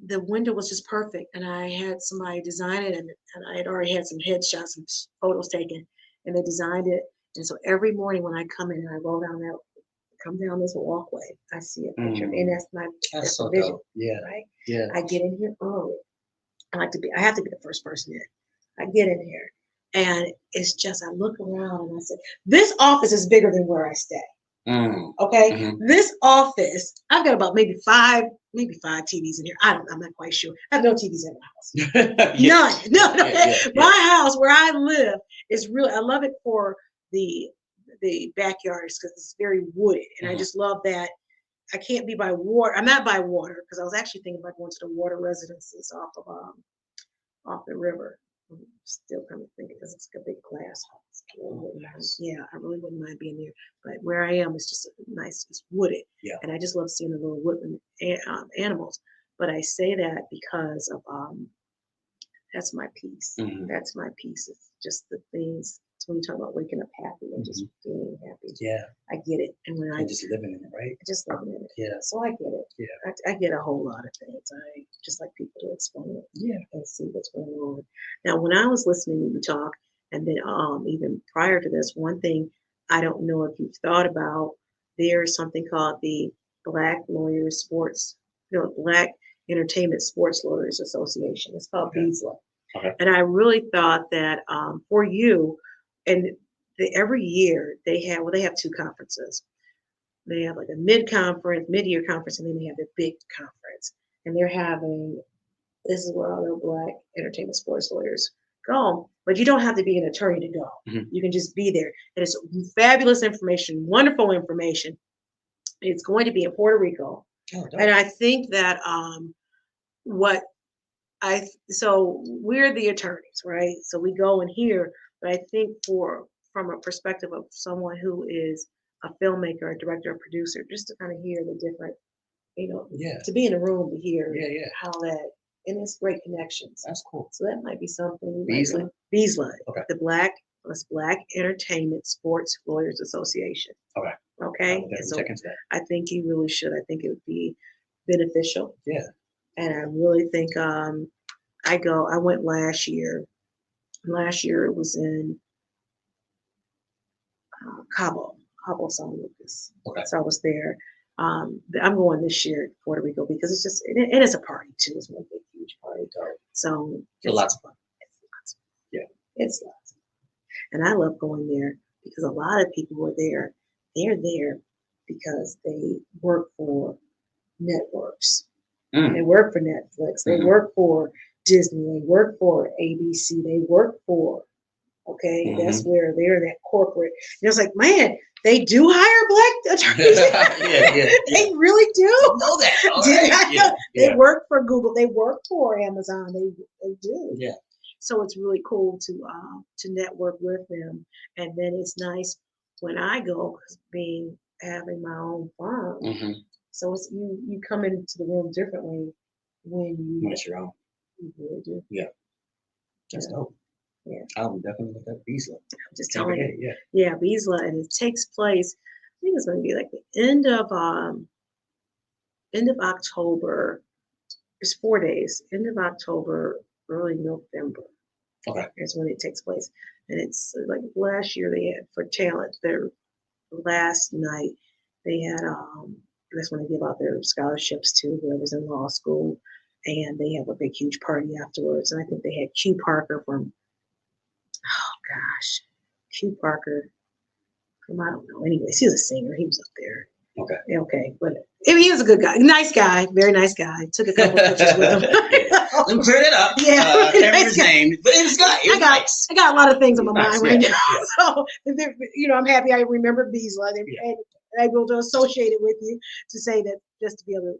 [SPEAKER 1] the window was just perfect. And I had somebody design it, and I had already had some headshots and photos taken, and they designed it. And so every morning when I come in and I come down this walkway, I see a picture, and that's
[SPEAKER 2] so
[SPEAKER 1] the vision.
[SPEAKER 2] dope. Yeah.
[SPEAKER 1] Right?
[SPEAKER 2] Yeah.
[SPEAKER 1] I get in here early. I have to be the first person in. I get in here, and it's just, I look around and I said, this office is bigger than where I stay. Okay.
[SPEAKER 2] Mm-hmm.
[SPEAKER 1] This office, I've got about maybe five TVs in here. I'm not quite sure. I have no TVs in my house. None. No. My house where I live is really, I love it for the backyards because it's very wooded. And I just love that. I can't be by water. I'm not by water because I was actually thinking about going to the water residences off the river. I'm still kind of thinking because it's like a big glass house. Yeah, I really wouldn't mind being there. But where I am is just nice, it's wooded. Yeah. And I just love seeing the little woodland animals. But I say that because of that's my peace. Mm-hmm. That's my peace. It's just the things. So when you talk about waking up happy and just feeling happy, I get it. And when I'm just living in it, right? Just living in it. Yeah. So I get it. Yeah. I get a whole lot of things. I just like people to explain it. Yeah. And see what's going on. Now, when I was listening to you talk, and then even prior to this, one thing I don't know if you've thought about, there is something called the Black Entertainment Sports Lawyers Association. It's called BSLA. Okay. And I really thought that for you, and every year they have two conferences. They have like a mid-year conference, and then they have the big conference. And they're having, this is where all the Black entertainment sports lawyers go. But you don't have to be an attorney to go. Mm-hmm. You can just be there. And it's fabulous information, wonderful information. It's going to be in Puerto Rico. Oh, and I think that so we're the attorneys, right? So we go and hear, but I think from a perspective of someone who is a filmmaker, a director, a producer, just to kind of hear the different, to be in a room to hear how that, and it's great connections. That's cool. So that might be something. BSLA, okay. The Black Entertainment Sports Lawyers Association. Okay. Okay. So I think you really should. I think it would be beneficial. Yeah. And I really think I went last year. Last year it was in Cabo San Lucas. Okay. So I was there. I'm going this year to Puerto Rico because it's just, and it's a party too. It's one big, huge party. So it's lots of fun. It's lots of fun. And I love going there because a lot of people were there. They're there because they work for networks. They work for Netflix. They work for Disney. They work for ABC. They work for, that's where they're that corporate. And it's like, man, they do hire Black attorneys. They really do. I know that. They work for Google. They work for Amazon. They do. Yeah. So it's really cool to network with them. And then it's nice when I go, having my own firm. Mm-hmm. So it's you come into the room differently when it's your own. You really do. Yeah. That's dope. Yeah. I would definitely look at BSLA. I'm just telling you. Yeah, BSLA, and it takes place, I think it's going to be like the end of October. It's 4 days. End of October, early November. Okay. Is when it takes place. And it's like last year they had for talent, their last night they had that's when they give out their scholarships to whoever's in law school, and they have a big huge party afterwards. And I think they had Q Parker from Q Parker from, I don't know. Anyways, he was a singer. He was up there. Okay. Okay, but he was a good guy, nice guy, very nice guy. Took a couple pictures with him. And cleared it up. Yeah, can't remember his name, but it was good. It was nice. I got a lot of things on my mind right now. So I'm happy I remembered BSLA and able to associate it with you to say that, just to be able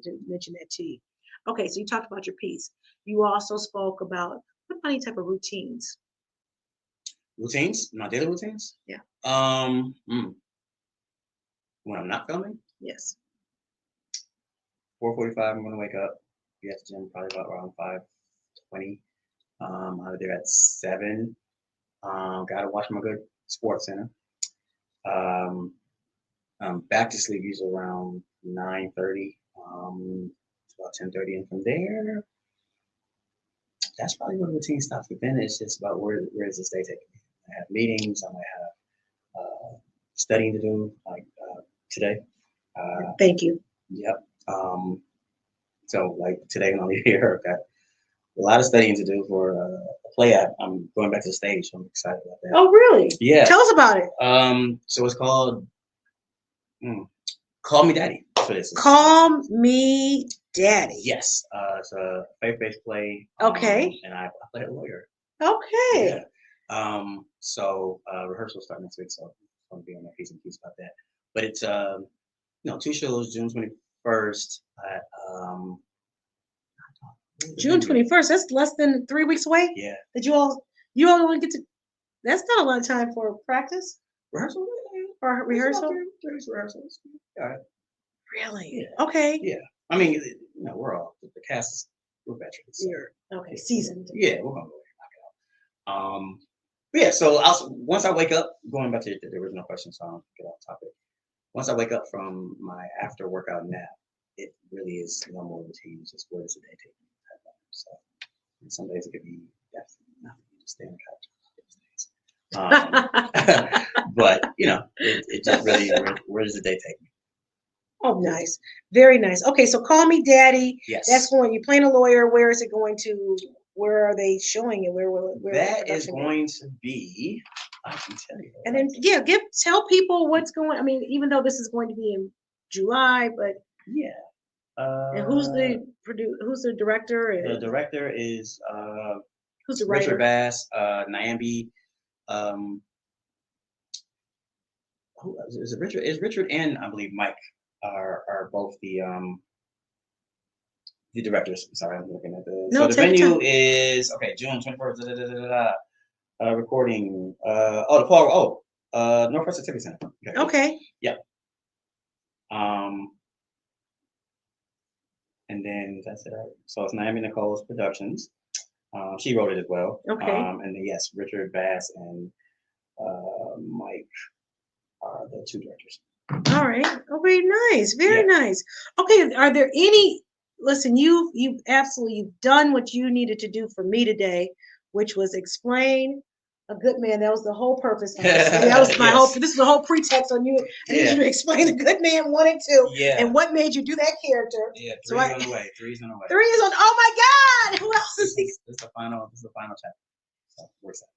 [SPEAKER 1] to mention that to you. Okay, so you talked about your piece. You also spoke about what funny type of routines.
[SPEAKER 2] Routines? My daily routines?
[SPEAKER 1] Yeah.
[SPEAKER 2] When I'm not filming?
[SPEAKER 1] Yes.
[SPEAKER 2] 4:45. I'm gonna wake up. Be at the gym probably about around 5:20. Out of there at 7. Gotta watch my good sports center. Um, I'm back to sleep usually around 9:30. About 10:30, and from there, that's probably when the routine stops. But then it's just about where is this day taking me? I have meetings. I might have studying to do, like today.
[SPEAKER 1] Thank you.
[SPEAKER 2] Yep. So like today when I'm here, I've got a lot of studying to do for a play. I'm going back to the stage. So I'm excited about that.
[SPEAKER 1] Oh, really?
[SPEAKER 2] Yeah.
[SPEAKER 1] Tell us about it.
[SPEAKER 2] So it's called Call Me Daddy. That's what it is.
[SPEAKER 1] Call Me Daddy.
[SPEAKER 2] Yes. It's a faith-based play.
[SPEAKER 1] Okay.
[SPEAKER 2] And I play a lawyer.
[SPEAKER 1] Okay.
[SPEAKER 2] Yeah. So rehearsal start next week, so I'm gonna be on my piece and piece about that. But it's 2 shows, June 21st at
[SPEAKER 1] June 21st. That's less than 3 weeks away.
[SPEAKER 2] Yeah.
[SPEAKER 1] That you all only get to. That's not a lot of time for practice
[SPEAKER 2] Rehearsal?
[SPEAKER 1] or rehearsal.
[SPEAKER 2] There's rehearsals. All right.
[SPEAKER 1] Really?
[SPEAKER 2] Yeah.
[SPEAKER 1] Okay.
[SPEAKER 2] Yeah. I mean, we're all the cast is we're veterans. So.
[SPEAKER 1] Okay. Seasoned.
[SPEAKER 2] Yeah, we're gonna go knock it out. But yeah. So once I wake up, going back to the original question, so I don't get off topic. Once I wake up from my after workout nap, it really is normal routine. Just where does the day take me? So some days it could be definitely nothing. Just stay on the couch. But it just really where does the day take me?
[SPEAKER 1] Oh, nice, very nice. Okay, so Call Me Daddy.
[SPEAKER 2] Yes,
[SPEAKER 1] that's going. You're playing a lawyer. Where is it going to? Where are they showing it? Where
[SPEAKER 2] that is going to be? I can tell you.
[SPEAKER 1] And then tell people what's going. I mean, even though this is going to be in July, but
[SPEAKER 2] yeah.
[SPEAKER 1] And who's the director?
[SPEAKER 2] The director is
[SPEAKER 1] who's the writer?
[SPEAKER 2] Richard Bass, Nyambi. Who is it? Richard is Richard and I believe Mike are both the directors. Sorry, I'm looking at the.
[SPEAKER 1] No,
[SPEAKER 2] so the venue is June 21st. Recording. The Paul. Northwest Activity Center.
[SPEAKER 1] Okay.
[SPEAKER 2] Yeah. And then that's it. So it's Naomi Nicole's Productions. She wrote it as well.
[SPEAKER 1] Okay.
[SPEAKER 2] And then yes, Richard Bass and Mike are the 2 directors.
[SPEAKER 1] All right. Oh, very nice. Very nice. Okay. Are there any? Listen, you've done what you needed to do for me today, which was explain a good man. That was the whole purpose of this. That was my whole. This is the whole pretext on you. I need you to explain a good man 1 and 2.
[SPEAKER 2] Yeah.
[SPEAKER 1] And what made you do that character.
[SPEAKER 2] Yeah. Three's on the way. 3's on the way.
[SPEAKER 1] 3 is on. Oh my God! Who else is?
[SPEAKER 2] This is the final chapter. So where's that?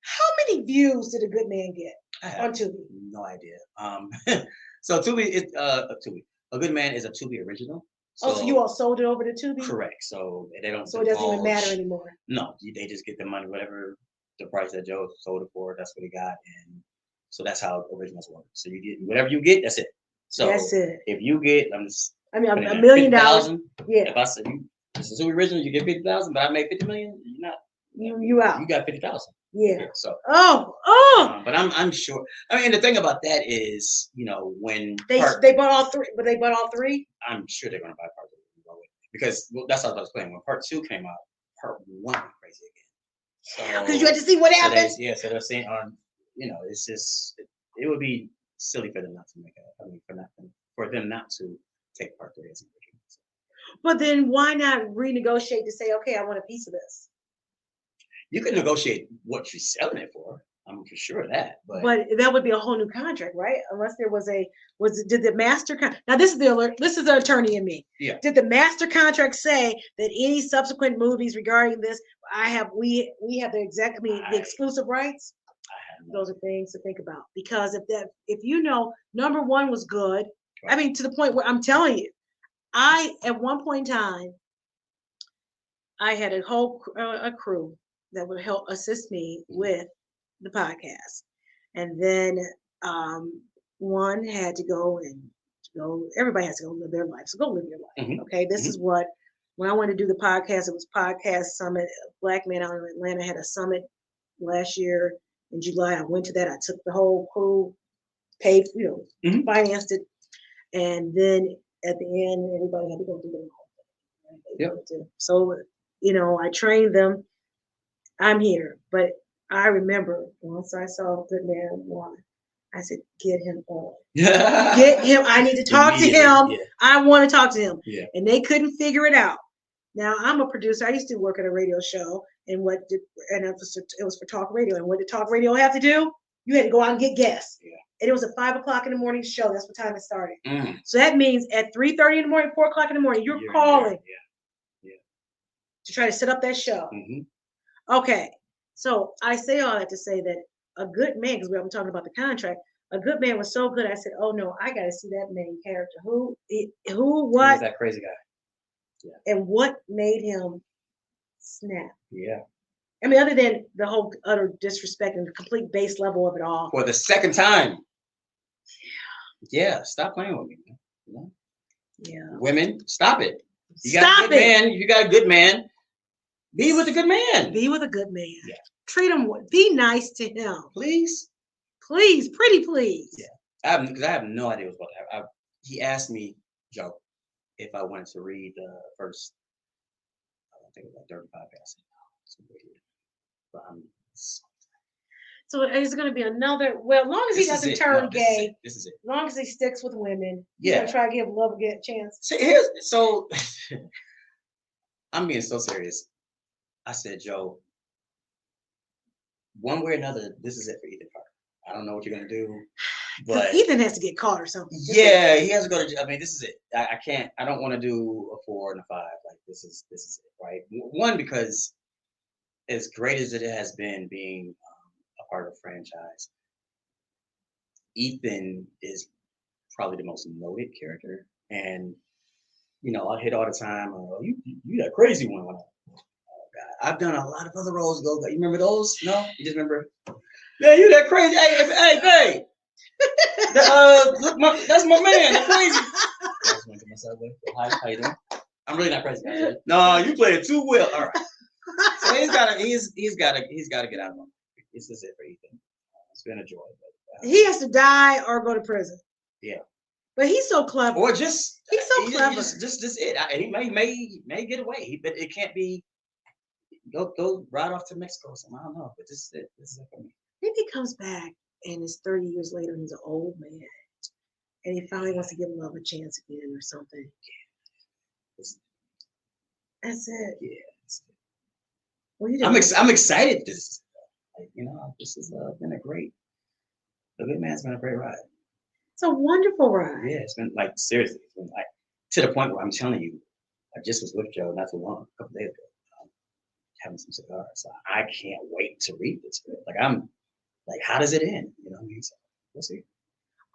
[SPEAKER 1] How many views did a good man get on Tubi?
[SPEAKER 2] No idea. So Tubi is Tubi. A Good Man is a Tubi original.
[SPEAKER 1] So you all sold it over to Tubi?
[SPEAKER 2] Correct. So they don't.
[SPEAKER 1] So it doesn't even matter anymore.
[SPEAKER 2] No, they just get the money, whatever the price that Joe sold it for. That's what he got, and so that's how originals work. So you get whatever you get. That's it. So
[SPEAKER 1] that's it.
[SPEAKER 2] If you get,
[SPEAKER 1] $1 million. Yeah.
[SPEAKER 2] If I said this is Tubi original, you get 50,000, but I make 50 million. You're not.
[SPEAKER 1] You out.
[SPEAKER 2] You got 50,000.
[SPEAKER 1] Yeah.
[SPEAKER 2] So.
[SPEAKER 1] But
[SPEAKER 2] I'm sure. I mean, the thing about that is, when
[SPEAKER 1] they bought all 3, but they bought all 3.
[SPEAKER 2] I'm sure they're gonna buy part 2 because that's what I was playing. When part 2 came out, part 1 went crazy again. So
[SPEAKER 1] because you had to see what happens.
[SPEAKER 2] So they're saying it's just it would be silly for them not to make it. I mean, for them not to take part 3 as an original.
[SPEAKER 1] But then why not renegotiate to say, okay, I want a piece of this?
[SPEAKER 2] You can negotiate what you're selling it for. I'm for sure of that.
[SPEAKER 1] But that would be a whole new contract, right? Unless there did the master now this is the alert. This is the attorney in me.
[SPEAKER 2] Yeah.
[SPEAKER 1] Did the master contract say that any subsequent movies regarding this, we have the exclusive rights? Those are things to think about because if number 1 was good, right. I mean to the point where I'm telling you, at one point in time, I had a whole a crew that would help assist me with the podcast. And then one had to go everybody has to go live their life. So go live your life. Mm-hmm. Okay. This is when I wanted to do the podcast, it was Podcast Summit. Black Man out in Atlanta had a summit last year in July. I went to that. I took the whole crew, paid, financed it. And then at the end, and everybody had to go through the whole thing.
[SPEAKER 2] Yep.
[SPEAKER 1] So, I trained them. I'm here, but I remember once I saw Good Man 1, I said, get him on. Get him. I need to talk to him. Yeah. I want to talk to him. Yeah. And they couldn't figure it out. Now, I'm a producer. I used to work at a radio show, and it was for talk radio. And what did talk radio have to do? You had to go out and get guests. Yeah. And it was a 5 o'clock in the morning show. That's what time it started. So that means at 3:30 in the morning, 4 o'clock in the morning, you're calling to try to set up that show. Okay. So I say all that to say that a good man, because I'm talking about the contract, a good man was so good. I said, oh no, I got to see that main character. Who, what? Who was
[SPEAKER 2] that crazy guy?
[SPEAKER 1] Yeah. And what made him snap?
[SPEAKER 2] Yeah.
[SPEAKER 1] I mean, other than the whole utter disrespect and the complete base level of it all.
[SPEAKER 2] For the second time. Yeah. Stop playing with me, man.
[SPEAKER 1] Yeah.
[SPEAKER 2] Women, stop it. You got a good man. You got a good man. Be with a good man.
[SPEAKER 1] Be with a good man. Yeah. Treat him. Be nice to him.
[SPEAKER 2] Please.
[SPEAKER 1] Please. Pretty please.
[SPEAKER 2] Yeah. Because I have no idea what's about to happen. He asked me, Joe, if I wanted to read the first, I think it was like 35 passages. But I'm
[SPEAKER 1] so it's going to be another, well, as long as he doesn't turn gay,
[SPEAKER 2] this is it.
[SPEAKER 1] As long as he sticks with women, he's going to try to give love a chance.
[SPEAKER 2] So I'm being so serious. I said, Joe, one way or another, this is it for Ethan Carter. I don't know what you're going to do. But
[SPEAKER 1] Ethan has to get caught or something.
[SPEAKER 2] Yeah, he has to go to, I mean, this is it. I can't, I don't want to do a 4 and a 5. Like, this is it, right? One, because as great as it has been being a part of the franchise, Ethan is probably the most noted character. And, I hit all the time, you that crazy one. Oh, God. I've done a lot of other roles. You remember those? No? You just remember? Yeah, you that crazy. Hey, babe. Look, that's my man. I'm crazy. Hi, how you doing? I'm really not crazy. No, you play it too well. All right. So he's got to get out of my. This is it for Ethan. It's been a joy. But,
[SPEAKER 1] he has to die or go to prison.
[SPEAKER 2] Yeah.
[SPEAKER 1] But he's so clever.
[SPEAKER 2] Or
[SPEAKER 1] he's so clever.
[SPEAKER 2] Just it. He may get away, but it can't be. Go right off to Mexico. I don't know, but this is it. This is it for me.
[SPEAKER 1] Maybe he comes back and it's 30 years later and he's an old man, and he finally wants to give love a chance again or something. That's it.
[SPEAKER 2] Yeah.
[SPEAKER 1] Well,
[SPEAKER 2] I'm excited. This has been a great. The Good Man's been a great ride.
[SPEAKER 1] It's a wonderful ride.
[SPEAKER 2] Yeah, it's been seriously, it's been to the point where I'm telling you, I just was with Joe not too long, a couple days ago, having some cigars. So I can't wait to read this. I'm how does it end? So we'll see.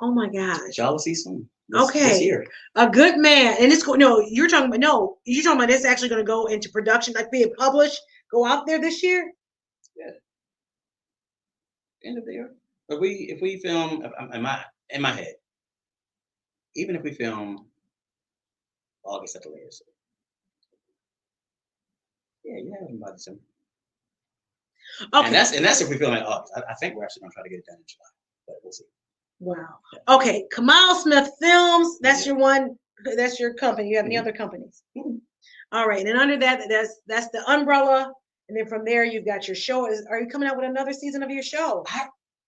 [SPEAKER 1] Oh my gosh.
[SPEAKER 2] Y'all will see soon.
[SPEAKER 1] This year. A Good Man, and it's you're talking about it's actually going to go into production, being published, go out there this year.
[SPEAKER 2] Yeah. End of the year. If we film in my head, even if we film August at the latest, you have them by December. Okay. And that's if we film in August. I think we're actually going to try to get it done in July, but we'll see.
[SPEAKER 1] Wow. Okay, Kamal Smith Films. That's your one. That's your company. You have any other companies? All right, and then under that, that's the umbrella, and then from there you've got your show. Are you coming out with another season of your show?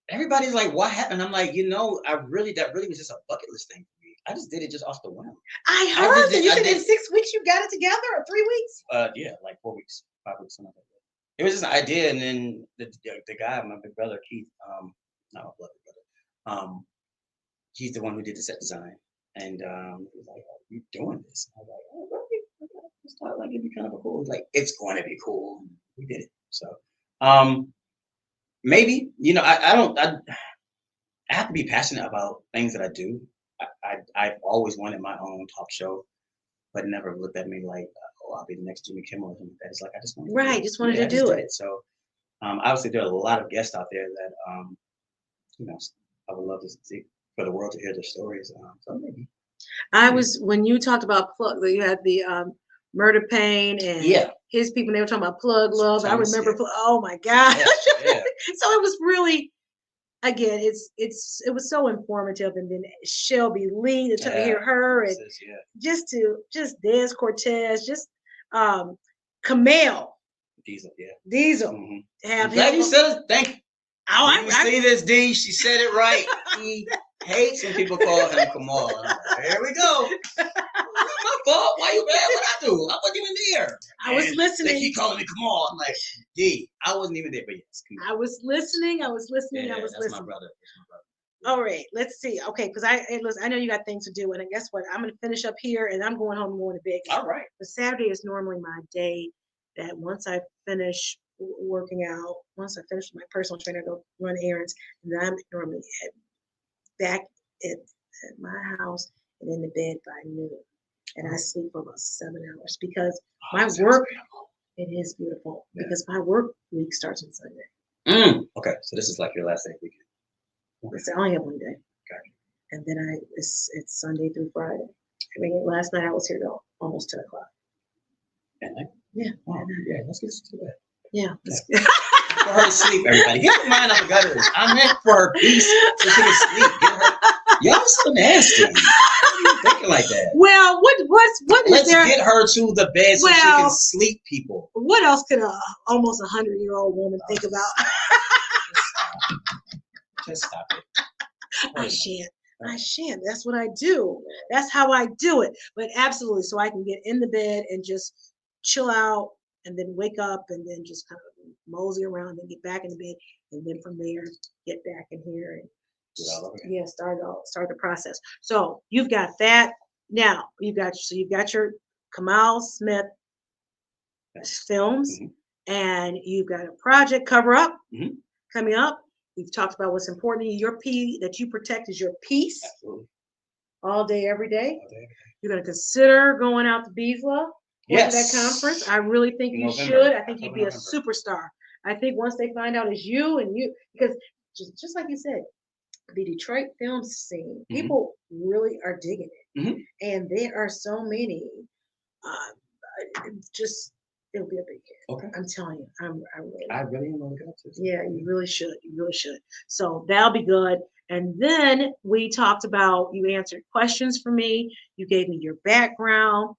[SPEAKER 2] Everybody's like, what happened? I'm like, that really was just a bucket list thing for me. I just did it just off the whim.
[SPEAKER 1] I heard that you said in 6 weeks you got it together, or 3 weeks?
[SPEAKER 2] Yeah, like 4 weeks, 5 weeks, something like that. It was just an idea, and then the guy, my big brother Keith, not my blood brother, he's the one who did the set design, and he was like, "Are you doing this?" And I was like, "Oh, really?" I just thought it'd be kind of a cool. Like, it's going to be cool. We did it. So, maybe I have to be passionate about things that I do. I've always wanted my own talk show, but never looked at me like, I'll be the next Jimmy Kimmel or something like that. It's like I just wanted to do it. So obviously there are a lot of guests out there that I would love to see, for the world to hear their stories. So maybe.
[SPEAKER 1] When you talked about Plug, you had the Murder Pain and his people, they were talking about Plug Love. Thomas, I remember, oh my gosh. Yeah. So it was really, again, it was so informative, and then Shelby Lee to hear her, and just Des Cortez, just Kamal Diesel.
[SPEAKER 2] Mm-hmm.
[SPEAKER 1] Have
[SPEAKER 2] I'm glad
[SPEAKER 1] him.
[SPEAKER 2] you said it. Thank you.
[SPEAKER 1] Oh,
[SPEAKER 2] I see this, D. She said it right. He hates when people call him Kamal. Here we go. Not my fault. Why you mad? What I do? I wasn't even there.
[SPEAKER 1] I was listening.
[SPEAKER 2] They keep calling me Kamal. I'm like, D. I wasn't even there, but yes.
[SPEAKER 1] I was listening. Yeah, that's my brother. All right, let's see. Okay, because I know you got things to do, and guess what? I'm gonna finish up here, and I'm going home and going to bed.
[SPEAKER 2] All right.
[SPEAKER 1] But Saturday is normally my day. That once I finish working out, once I finish my personal trainer, I go run errands, and then I'm normally back at my house and in the bed by noon, and I sleep for about 7 hours because my work. It is beautiful because my work week starts on Sunday.
[SPEAKER 2] Okay, so this is like your last day weekend.
[SPEAKER 1] I only have one day.
[SPEAKER 2] Okay.
[SPEAKER 1] And then it's Sunday through Friday. I mean, last night I was here till almost 10 o'clock.
[SPEAKER 2] At night?
[SPEAKER 1] Yeah.
[SPEAKER 2] Oh, yeah, let's get to bed.
[SPEAKER 1] Yeah.
[SPEAKER 2] For her to sleep, everybody. Get your mind out the gutter. I meant for her peace so she can sleep. Get her. Y'all so nasty. Why are you thinking like that?
[SPEAKER 1] Well, what
[SPEAKER 2] Let's
[SPEAKER 1] is there?
[SPEAKER 2] get her to the bed so she can sleep, people.
[SPEAKER 1] What else could a almost 100-year-old woman think about?
[SPEAKER 2] Just stop it.
[SPEAKER 1] I shan't. That's what I do. That's how I do it. But absolutely, so I can get in the bed and just chill out, and then wake up, and then just kind of mosey around, and get back in the bed, and then from there get back in here and start the process. So you've got that. Now you've got your Kamal Smith films, and you've got a project cover up coming up. We've talked about what's important in your that you protect is your peace.
[SPEAKER 2] Absolutely.
[SPEAKER 1] All day, every day. You're going to consider going out to Beesla. Yes. To that conference. I really think you should. I think you'd be a superstar. I think once they find out it's you, because just like you said, the Detroit film scene, people really are digging it. And there are so many, it'll be a big hit. Okay. I'm telling you, I really am going to go to. Yeah, you really should. You really should. So that'll be good. And then we talked about, you answered questions for me. You gave me your background.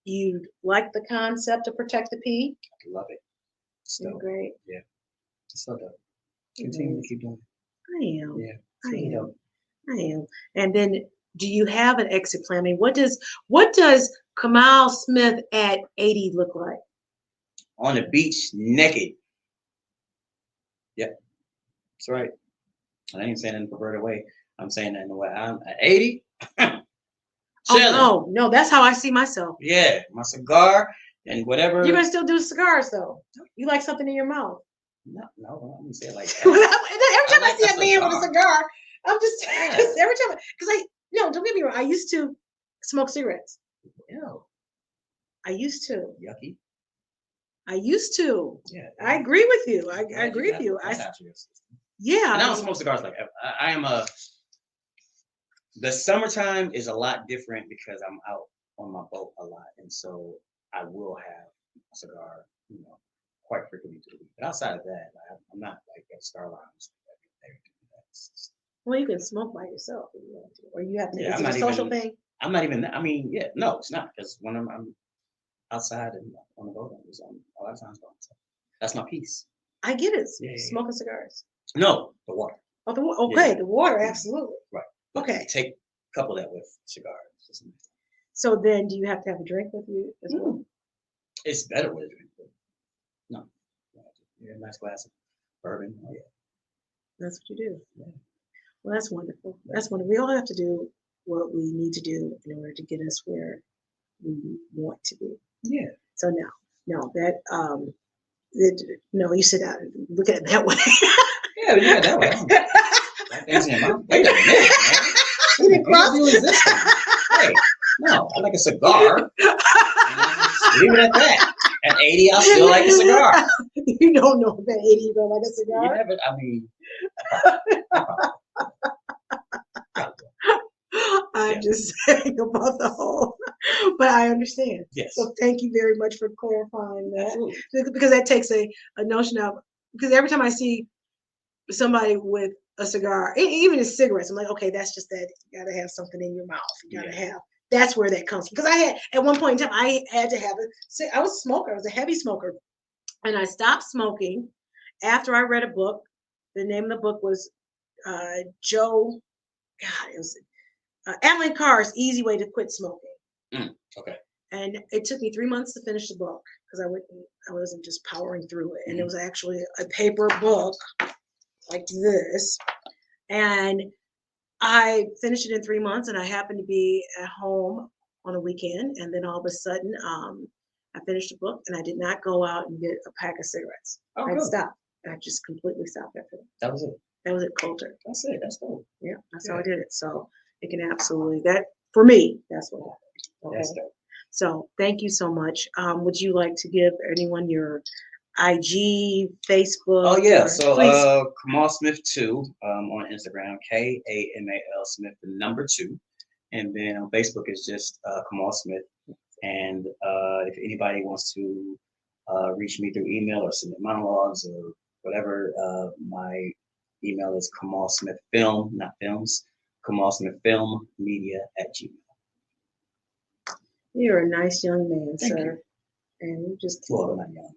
[SPEAKER 1] You like the concept to protect the P. I love it. So great. Yeah. So dope. Continue to keep doing it. I am. Yeah. I am. And then, do you have an exit plan? I mean, what does Kamal Smith at 80 look like? On the beach, naked. Yep. That's right. I ain't saying it in a perverted way. I'm saying that in the way I'm at 80. Oh, no, that's how I see myself. Yeah, my cigar and whatever. You're gonna still do cigars though. You like something in your mouth. No, I'm gonna say it like that. Every time I see a man with a cigar, I'm just every time because don't get me wrong. I used to smoke cigarettes. Ew. I used to. Yucky. I used to. Yeah. I agree with you. I agree with you. Yeah. And I don't smoke cigars like I am a. The summertime is a lot different because I'm out on my boat a lot, and so I will have a cigar, quite frequently through the week. But outside of that, I'm not like at Star Lounge. Well, you can smoke by yourself if you want to, or you have to. Is it a social thing? I'm not even. I mean, no, it's not because when I'm outside and on the boat, I'm a lot of times by myself. That's my peace. I get it. Yeah. Smoking cigars. No, the water. Oh, the water. Okay, the water, absolutely. Right. Okay. Take a couple of that with cigars. So then, do you have to have a drink with you as well? It's better with a drink. No. A nice glass of bourbon. Oh, yeah. That's what you do. Yeah. Well, that's wonderful. That's wonderful. We all have to do what we need to do in order to get us where we want to be. Yeah. So no, you sit down and look at it that way. Yeah, look at it that way. Wait a minute, man. You didn't cross Hey, no, I like a cigar. Leave it at that. At 80, I still like a cigar. You don't know if at 80 you don't like a cigar? Yeah, but I mean. I'm just saying about the whole, but I understand. Yes. So thank you very much for clarifying that. Absolutely. Because that takes a notion of, because every time I see somebody with a cigar, even in cigarettes. I'm like, okay, that's just that. You gotta have something in your mouth. You gotta have. That's where that comes from. Because I had at one point in time, I had to have I was a smoker. I was a heavy smoker, and I stopped smoking after I read a book. The name of the book was Joe. God, it was Alan Carr's Easy Way to Quit Smoking.
[SPEAKER 2] Okay.
[SPEAKER 1] And it took me 3 months to finish the book because I wasn't just powering through it. And it was actually a paper book like this. And I finished it in 3 months, and I happened to be at home on a weekend. And then all of a sudden, I finished the book, and I did not go out and get a pack of cigarettes.
[SPEAKER 2] Oh,
[SPEAKER 1] I stopped. I just completely stopped after that.
[SPEAKER 2] That was it.
[SPEAKER 1] That was it, cold turkey.
[SPEAKER 2] That's it. That's cool.
[SPEAKER 1] Yeah, that's how I did it. So it can absolutely, that for me, that's what happened. Okay.
[SPEAKER 2] That's dope.
[SPEAKER 1] So thank you so much. Would you like to give anyone your IG, Facebook?
[SPEAKER 2] Oh yeah, so Kamal Smith 2 on Instagram, Kamal Smith the number 2, and then on Facebook is just Kamal Smith. And if anybody wants to reach me through email or submit monologues or whatever, my email is Kamal Smith Film, not films, Kamal Smith Film Media @gmail.
[SPEAKER 1] You're a nice young man,
[SPEAKER 2] Thank
[SPEAKER 1] sir.
[SPEAKER 2] you.
[SPEAKER 1] And you just
[SPEAKER 2] Well, not young.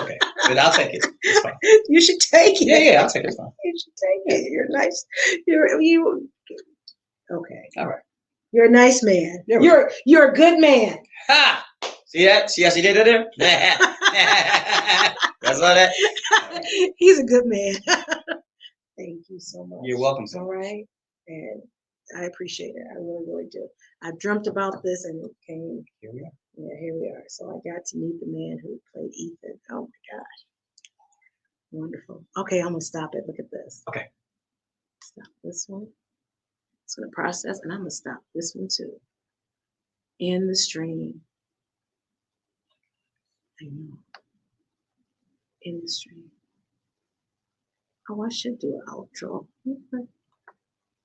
[SPEAKER 2] Okay, but I'll take it. It's fine.
[SPEAKER 1] You should take it.
[SPEAKER 2] Yeah, I'll take it. It's fine.
[SPEAKER 1] You should take it. You're nice. You. Okay.
[SPEAKER 2] All right.
[SPEAKER 1] You're a nice man.
[SPEAKER 2] Yeah.
[SPEAKER 1] You're a good man.
[SPEAKER 2] Ha! See that? See how she did it there? That's all that.
[SPEAKER 1] He's a good man. Thank you so much.
[SPEAKER 2] You're welcome.
[SPEAKER 1] All right. And I appreciate it. I really, really do. I've dreamt about this, and it came.
[SPEAKER 2] Here we are.
[SPEAKER 1] Yeah, here we are. So I got to meet the man who played Ethan. Oh my gosh. Wonderful. Okay, I'm gonna stop it. Look at this.
[SPEAKER 2] Okay.
[SPEAKER 1] Stop this one. It's gonna process, and I'm gonna stop this one too. In the stream. I know. In the stream. Oh, I should do an outro. Okay.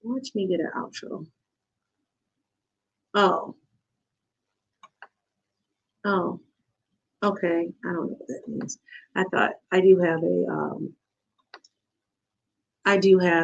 [SPEAKER 1] Watch me get an outro. Oh. Oh. Okay. I don't know what that means. I thought I do have